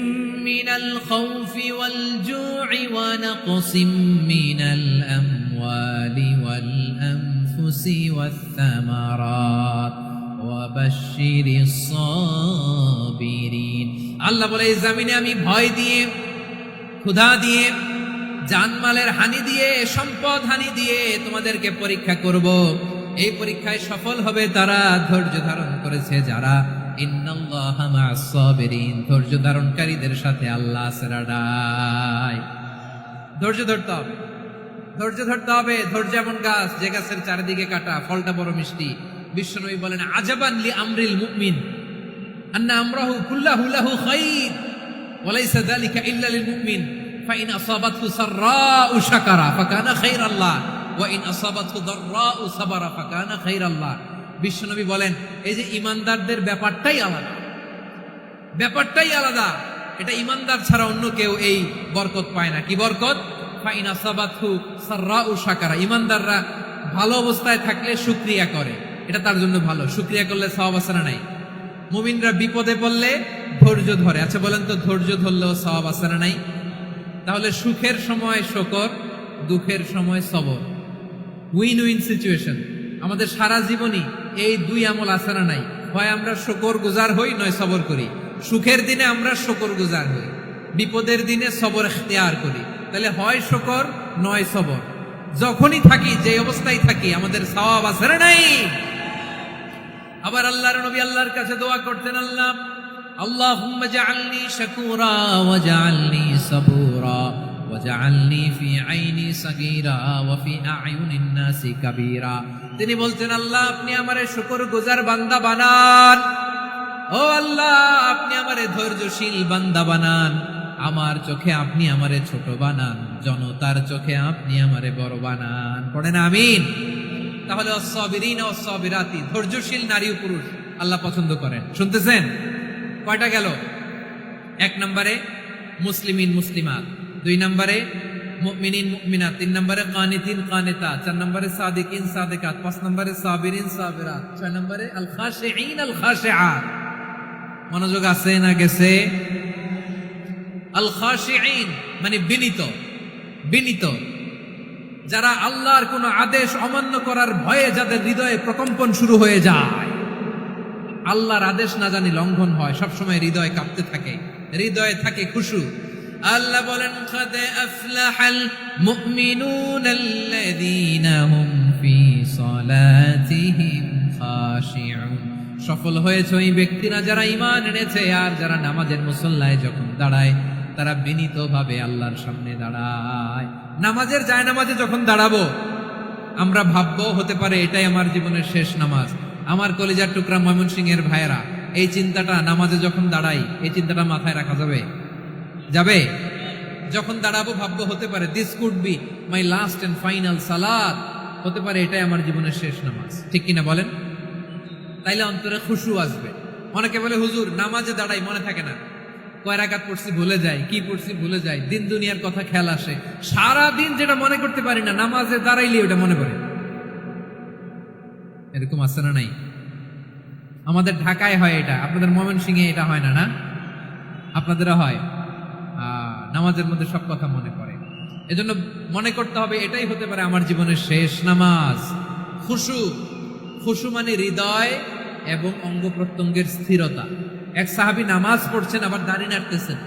মিনাল খাউফি ওয়াল জু'i ওয়া নাকসিম মিনাল আমওয়ালি ওয়াল আনফুসি ওয়াস সামারাত ওয়া বাশশিরিস সাবিরিন। আল্লাহ বলে, এই জমিনে আমি ভয় দিয়ে, ক্ষুধা দিয়ে, জানমালের হানি দিয়ে, সম্পদ হানি দিয়ে তোমাদেরকে পরীক্ষা করব। এই পরীক্ষায় সফল হবে তারা, ধৈর্য ধারণ করেছে যারা। ইন্নাল্লাহা মা'আস সাবিরিন, ধৈর্য ধারণকারীদের সাথে আল্লাহ আছে। ধৈর্য ধরতে হবে, ধৈর্য ধরতে হবে। ধৈর্য এমন গাছ, যে গাছের চারিদিকে কাটা, ফলটা বড় মিষ্টি। বিশ্বনবী বলেন, আজাবান লি আমরিল মুমিন আন্না আমরাহু কুল্লাহু লাহু খাইর ওয়া লাইসা যালিকা ইল্লা লিল মুমিন ফাইন আসাবাতহু সাররাউ শাকারা ফাকানা খাইরাল্লাহ ওয়া ইন আসাবাতহু দাররাউ সাবারা ফাকানা খাইরাল্লাহ। বিশ্বনবী বলেন, এই যে ইমানদারদের ব্যাপারটাই আলাদা, ব্যাপারটাই আলাদা। এটা ইমানদার ছাড়া অন্য কেউ এই বরকত পায় না। কি বরকত? ফাইন আসাবাতহু সাররাউ শাকারা। ইমানদাররা ভালো অবস্থায় থাকলে শুকরিয়া করে, এটা তার জন্য ভালো। শুকরিয়া করলে সওয়াব আছে না নাই? মুমিনরা বিপদে পড়লে ধৈর্য ধরে। আচ্ছা বলেন তো, ধৈর্য ধরলেও সওয়াব আছে না নাই? তাহলে সুখের সময় শুকর, দুঃখের সময় সবর, উইন উইন সিচুয়েশন। আমাদের সারা জীবনই এই দুই আমল আছে না নাই? হয় আমরা শুকর গুজার হই নয় সবর করি। সুখের দিনে আমরা শুকর গুজার হই, বিপদের দিনে সবর ইখতিয়ার করি। তাহলে হয় শুকর নয় সবর। যখনই থাকি, যে অবস্থায় থাকি, আমাদের সওয়াব আছে না নাই? আবার আল্লাহর নবী আল্লাহর কাছে দোয়া করতেন, আল্লাহ আল্লাহুম্মা জাআলনি শাকুরা ওয়া জাআলনি সাবুরা ওয়া জাআলনি ফি আইনি সাগীরা ওয়া ফি আ'য়ুনিন নাসি কাবীরা। তিনি বলতেন, আল্লাহ আপনি আমারে শুকরগুজার বান্দা বানান, ও আল্লাহ আপনি আমারে ধৈর্যশীল বান্দা বানান, আমার চোখে আপনি আমারে ছোট বানান, জনতার চোখে আপনি আমারে বড় বানান। পড়েন আমিন। তাহলে অসসাবিরিন অসসাবিরাতি, ধৈর্যশীল নারী ও পুরুষ আল্লাহ পছন্দ করেন। শুনতেছেন? কয়টা গেল? 1 নম্বরে মুসলিমিন মুসলিমাত, 2 নম্বরে মুমিনিন মুমিনাত, 3 নম্বরে কানিতিন কানিতাত, 4 নম্বরে সাদিকিন সাদিকাত, 5 নম্বরে সাবিরিন সাবিরাত, 6 নম্বরে আল খাশিঈন আল খাশিআত। মনোযোগ আছে না গেছে? আল খাশিঈন মানে বিনীত, বিনীত, যারা আল্লাহর কোন আদেশ অমান্য করার ভয়ে যাদের হৃদয়ে প্রকম্পন শুরু হয়ে যায়, আল্লাহর আদেশ না জানি লঙ্ঘন হয়, সবসময় হৃদয় কাঁপতে থাকে, হৃদয়ে থাকে খুশু। আল্লাহ বলেন, কাদ আফলাহাল মুমিনুনাল্লাযীনা হুম ফি সালাতিহিম খাশিউন। সফল হয়েছে ওই ব্যক্তিরা যারা ঈমান এনেছে আর যারা নামাজের মুসল্লায় যখন দাঁড়ায় তারা বিনীতভাবে আল্লাহর সামনে দাঁড়ায়। নামাজের জায়নামাজে যখন দাঁড়াবো আমরা ভাববো হতে পারে এটাই আমার জীবনের শেষ নামাজ। আমার কলিজার টুকরা ময়মনসিংহের ভাইয়েরা, এই চিন্তাটা নামাজে যখন দাঁড়াই, এই চিন্তাটা মাথায় রাখা যাবে? যাবে? যখন দাঁড়াবো ভাববো হতে পারে this could be my last and final সালাত, হতে পারে এটাই আমার জীবনের শেষ নামাজ। ঠিক কিনা বলেন? তাইলে অন্তরে খুশু আসবে। অনেকে বলে, হুজুর নামাজে দাঁড়াই মনে থাকে না, কয় রাকাত পড়ছি ভুলে যাই, কি পড়ছি ভুলে যাই, দিন দুনিয়ার কথা খেয়াল আসে, সারা দিন যেটা মনে করতে পারি না নামাজে দাঁড়াইলে ওটা মনে পড়ে। এরকম আছে না নাই? আমাদের ঢাকায় হয় এটা, আপনাদের ময়মনসিংহে এটা হয় না? না, আপনাদেরও হয়। নামাজের মধ্যে সব কথা মনে পড়ে। এজন্য মনে করতে হবে এটাই হতে পারে আমার জীবনের শেষ নামাজ। খুশু, খুশু মানে হৃদয় এবং অঙ্গ প্রত্যঙ্গের স্থিরতা। এক সাহাবী নামাজ পড়ছেন আবার দাড়ি নাড়তেছেন,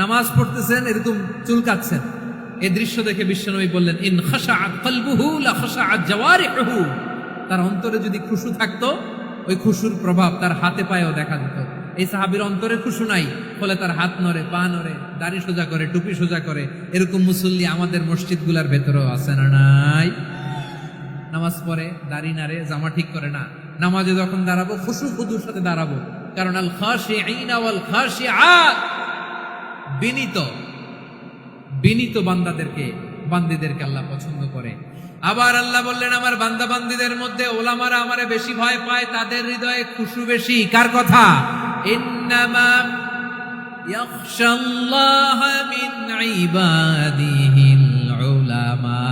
নামাজ পড়তেছেন এরকম চুলকাচ্ছেন। এই দৃশ্য দেখে বিশ্বনবী বললেন, ইন খাশাআত কলবুহু লা খাশাআত জাওয়ারিহু। তার অন্তরে যদি খুশু থাকতো, ওই খুশুর প্রভাব তার হাতে পায়েও দেখা যেত। এই সাহাবীর অন্তরে খুশু নাই, ফলে তার হাত নড়ে, পা নড়ে, দাড়ি সোজা করে, টুপি সোজা করে। এরকম মুসল্লি আমাদের মসজিদগুলোর ভেতরেও আছে না নাই? নামাজ পড়ে, দাড়ি নাড়ে, জামা ঠিক করে না। নামাজে যখন দাঁড়াবো খুশু খুদুর সাথে দাঁড়াবো, কারণ আল খাশিঈনা ওয়াল খাশিআত, বিনীত, বিনীত বান্দাদেরকে, বান্দীদেরকে আল্লাহ পছন্দ করে। আবার আল্লাহ বললেন, আমার বান্দা বান্দীদের মধ্যে ওলামারা আমারে বেশি ভয় পায়, তাদের হৃদয়ে খুশু বেশি। কার কথা? ইন্নামা ইয়াখশাল্লাহা মিন ইবাদিহিল উলামা।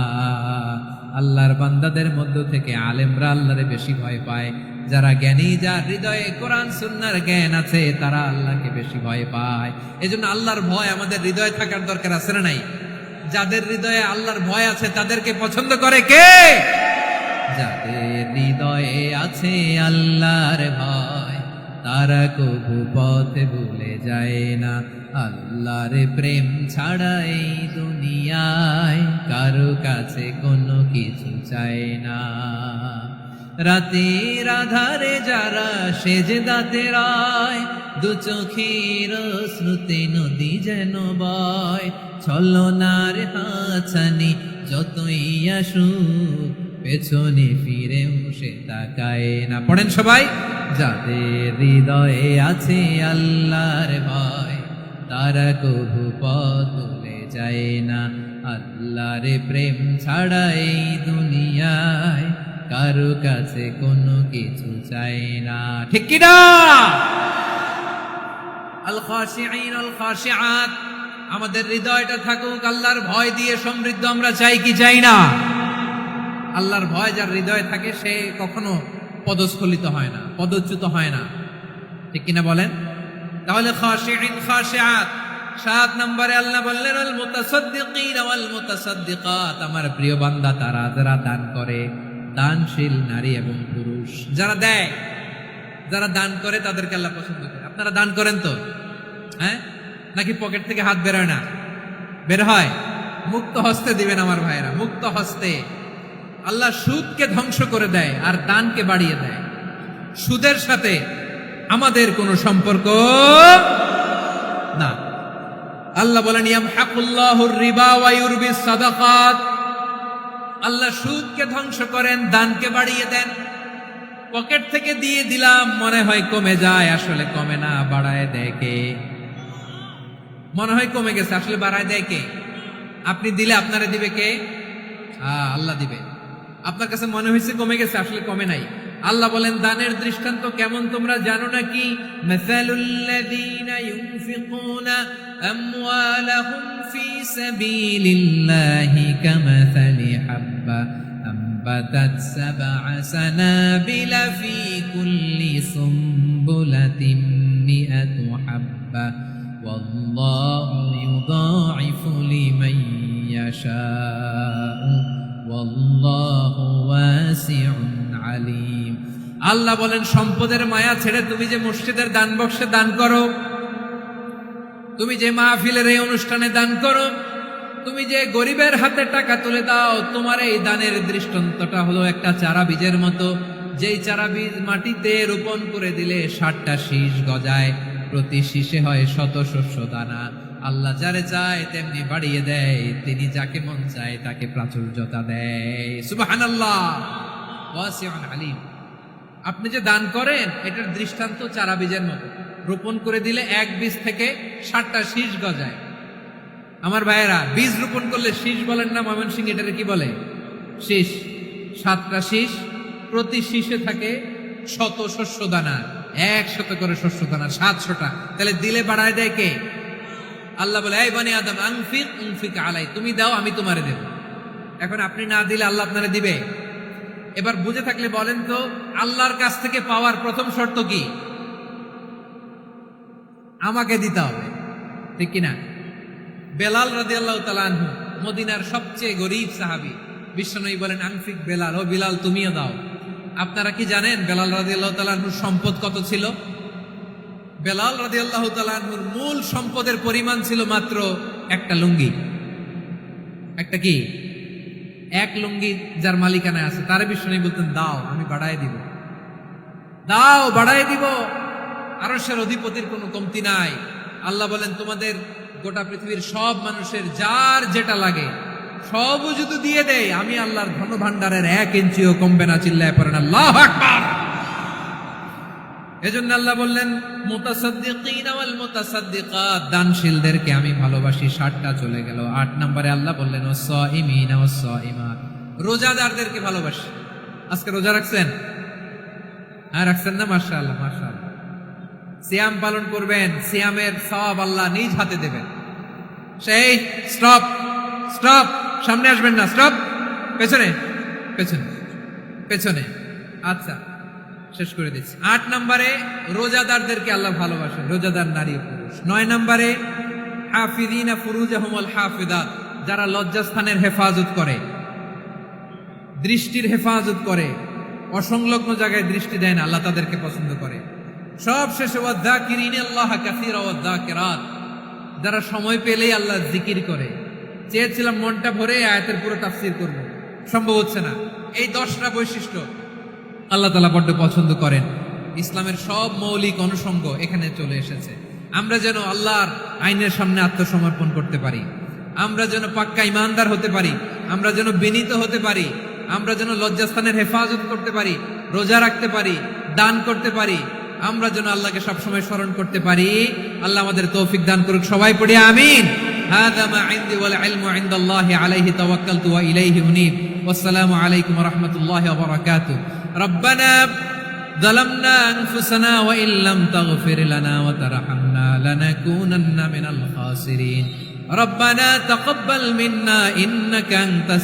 আল্লাহর বান্দাদের মধ্য থেকে আলেমরা আল্লাহরে বেশি ভয় পায়। যারা জ্ঞানী, যার হৃদয়ে কোরআন সুন্নাহর জ্ঞান আছে, তারা আল্লাহকে বেশি ভয় পায়। এজন্য আল্লাহর ভয় আমাদের হৃদয়ে থাকার দরকার আছে না নাই? যাদের হৃদয়ে আল্লাহর ভয় আছে তাদেরকে পছন্দ করে কে? যাদের হৃদয়ে আছে আল্লাহর ভয়, তারা কবু পথ ভুলে যায় না। আল্লাহর প্রেম ছাড়া এই দুনিয়ায় কারো কাছে কোনো কিছু চায় না। রাতের আধারে যারা সেজদাতে রায়, দু চোখের শ্রুতে নদী যেন বয়। ছলনার হাছানি যতই আসুক, পেছনে ফিরেও সে তাকায় না। পড়েন সবাই, যাদের হৃদয়ে আছে আল্লাহর ভয়, তারা কবু পথ ভুলে যায় না। আল্লাহর প্রেম ছাড়া এই দুনিয়ায় কারো কাছে কোনো কিছু চাই না। ঠিক কি না? আল খাশিঈন আল খাশিআত, আমাদের হৃদয়টা থাকুক আল্লাহর ভয় দিয়ে সমৃদ্ধ। আমরা চাই কি চাই না? আল্লাহর ভয় যার হৃদয়ে থাকে সে কখনো পদস্খলিত হয় না, পদচ্যুত হয় না। ঠিক কিনা বলেন? তাহলে খাশিঈন খাশিআত। 7 নম্বরে আল্লাহ বললেন, আল মুতাসাদ্দিকিন ওয়াল মুতাসাদ্দিকাত, আমার প্রিয় বান্দা তারা যারা দান করে, দানশীল নারী এবং পুরুষ যারা দেয়। যারা দান করে তাদেরকে আল্লাহ পছন্দ করে। আপনারা দান করেন তো? হ্যাঁ, নাকি পকেট থেকে হাত বেরোয় না? বের হয়। মুক্ত হস্তে দিবেন আমার ভাইয়েরা, মুক্ত হস্তে। আল্লাহ সুদকে ধ্বংস করে দেয় আর দানকে বাড়িয়ে দেয়। সুদের সাথে আমাদের কোনো সম্পর্ক না। আল্লাহ বলেন ইয়ামহাকুল্লাহুর রিবা ওয়া ইউরবিস সাদাকাত। আল্লাহ সুদকে ধ্বংস করেন, দানকে বাড়িয়ে দেন। পকেট থেকে দিয়ে দিলাম, মনে হয় কমে যায়, আসলে কমে না, বাড়ায় দেয় কে? মনে হয় কমে গেছে, আসলে বাড়ায় দেয় কে? আপনি দিলে আপনারে দিবে কে? আল্লাহ দিবে। আপনার কাছে মনে হয়েছে কমে গেছে, আসলে কমে নাই। আল্লাহ বলেন দানের দৃষ্টান্ত কেমন তোমরা জানো নাকি? মাসালুল্লাযীনা ইউনফিকুনা আমওয়ালাহুম ফী সাবিলিল্লাহি কামাসালি হাব্বা আম্বাতাত সাবআ সানাবিলা ফী কুল্লি সুমবুলাতিন মিআতু হাব্বা ওয়াল্লাহু ইউদাঈফু লিমান ইয়াশাউ ওয়াল্লাহু ওয়াসিউন আলিম। আল্লাহ বলেন সম্পদের মায়া ছেড়ে তুমি যে মসজিদের দান বক্সে দান করো, তুমি যে মাহফিলের এই অনুষ্ঠানে দান করো, তুমি যে গরিবের হাতে টাকা তুলে দাও, তোমার এই দানের দৃষ্টান্তটা হলো একটা চারা বীজের মতো। যেই চারা বীজ মাটিতে রোপণ করে দিলে 60টা শীষ গজায়, প্রতি শীষে হয় শত শস্য দানা। আল্লাহ যারে চায় তেমনি বাড়িয়ে দেয়, তিনি যাকে মন চায় তাকে প্রাচুর্যতা দেয়। সুবহানাল্লাহ, ওয়াসিউন আলিম। আপনি যে দান করেন এটার দৃষ্টান্ত চারা বীজের মতো, রোপণ করে দিলে এক বীজ থেকে 60টা শীষ গজায়। আমার ভাইয়েরা, বীজ রোপণ করলে শীষ বলেন না ময়মনসিংহ, এটারে কি বলে? শীষ। 7টা শীষ, প্রতি শীষে থাকে শত শস্য দানা, 100 করে শস্য দানা, 700টা। তাহলে দিলে বাড়ায় দেয় কে? আল্লাহ বলে এই বনি আদম আনফিক উনফিক আলাই, তুমি দাও আমি তোমারে দেব। এখন আপনি না দিলে আল্লাহ আপনারে দিবে? এবার বুঝে থাকলে বলেন তো, আল্লাহর কাছ থেকে পাওয়ার প্রথম শর্ত কি? আমাকে দিতে হবে, ঠিক কিনা? বেলাল রাদিয়াল্লাহু তাআলা আনহু, মদিনার সবচেয়ে গরীব সাহাবী, বিশ্বনবী বলেন আনফিক বেলাল, ও বিলাল তুমিও দাও। আপনারা কি জানেন বেলাল রাদিয়াল্লাহু তাআলা আনহুর সম্পদ কত ছিল? বেলাল রাদিয়াল্লাহু তাআলা আনহুর মূল সম্পদের পরিমাণ ছিল মাত্র একটা লুঙ্গি। একটা কি? এক লুঙ্গি যার মালিকানায় আছে, তারে বিশ্বনবী বলতেন দাও আমি বাড়ায় দিব, দাও বাড়ায় দিব। আরশের অধিপতির কোনো কমতি নাই। আল্লাহ বলেন তোমাদের গোটা পৃথিবীর সব মানুষের যার যেটা লাগে সবও যদি দিয়ে দেয়, আমি আল্লাহর ধন ভান্ডারের 1 ইঞ্চিও কমবে না। চিল্লায় পড়েন আল্লাহু আকবার। এজন্য আল্লাহ বললেন মুতাসাদ্দিকিনা ওয়াল মুতাসাদ্দিকাত, দানশীলদেরকে আমি ভালোবাসি। 60টা চলে গেল। 8 নম্বরে আল্লাহ বললেন ওয়াস-সাইমিনা ওয়াস-সাইমাত, রোজাদারদেরকে ভালোবাসি। আজকে রোজা রাখছেন? হ্যাঁ রাখছেন না? মাশাআল্লাহ মাশাআল্লাহ। সিয়াম পালন করবেন, সিয়ামের সওয়াব আল্লাহ নিজ হাতে দেবেন। সেই স্টপ স্টপ, সামনে আসবেন না, স্টপ, পেছনে পেছনে পেছনে। আচ্ছা শেষ করে দিচ্ছি। 8 নম্বরে রোজাদারদেরকে আল্লাহ ভালোবাসেন, রোজাদার নারী ও পুরুষ। 9 নম্বরে হাফিযিনা ফুরুজাহুম ওয়াল হাফিযাত, যারা লজ্জাস্থানের হেফাজত করে, দৃষ্টির হেফাজত করে, অসংলগ্ন জায়গায় দৃষ্টি দেয় না, আল্লাহ তাদেরকে পছন্দ করে। সব শেষে ওয়াযাকিরিনাল্লাহ কাসীরা ওয়াযাকিরাত, যারা সময় পেলেই আল্লাহ জিকির করে। চেয়েছিলাম মনটা ভরে আয়াতের পুরো তাফসীর করব, সম্ভব হচ্ছে না। এই 10টা বৈশিষ্ট্য আল্লাহ তাআলা বড্ড পছন্দ করেন। ইসলামের সব মৌলিক অনুষঙ্গ এখানে চলে এসেছে। আমরা যেন আল্লাহর আইনের সামনে আত্মসমর্পণ করতে পারি, আমরা যেন পাক্কা ইমানদার হতে পারি, আমরা যেন বিনীত হতে পারি, আমরা যেন লজ্জাস্থানের হেফাজত করতে পারি, রোজা রাখতে পারি, দান করতে পারি, আমরা যেন আল্লাহকে সবসময় স্মরণ করতে পারি। আল্লাহ আমাদের তৌফিক দান করুক। সবাই পড়ি আমিন। হাযা মা ইনদি ওয়াল ইলমু ইনদাল্লাহি আলাইহি তাওয়াক্কালতু ওয়া ইলাইহি উনীব। ওয়াসসালামু আলাইকুম ওয়া রাহমাতুল্লাহি ওয়া বারাকাতুহু। রব্বানা যালামনা আনফুসানা ওয়া ইল্লাম তাগফির লানা ওয়া তারহামনা লানাকুনান্না মিনাল খাসিরিন। রব্বানা তাকাব্বাল মিন্না ইন্নাকা আনতাস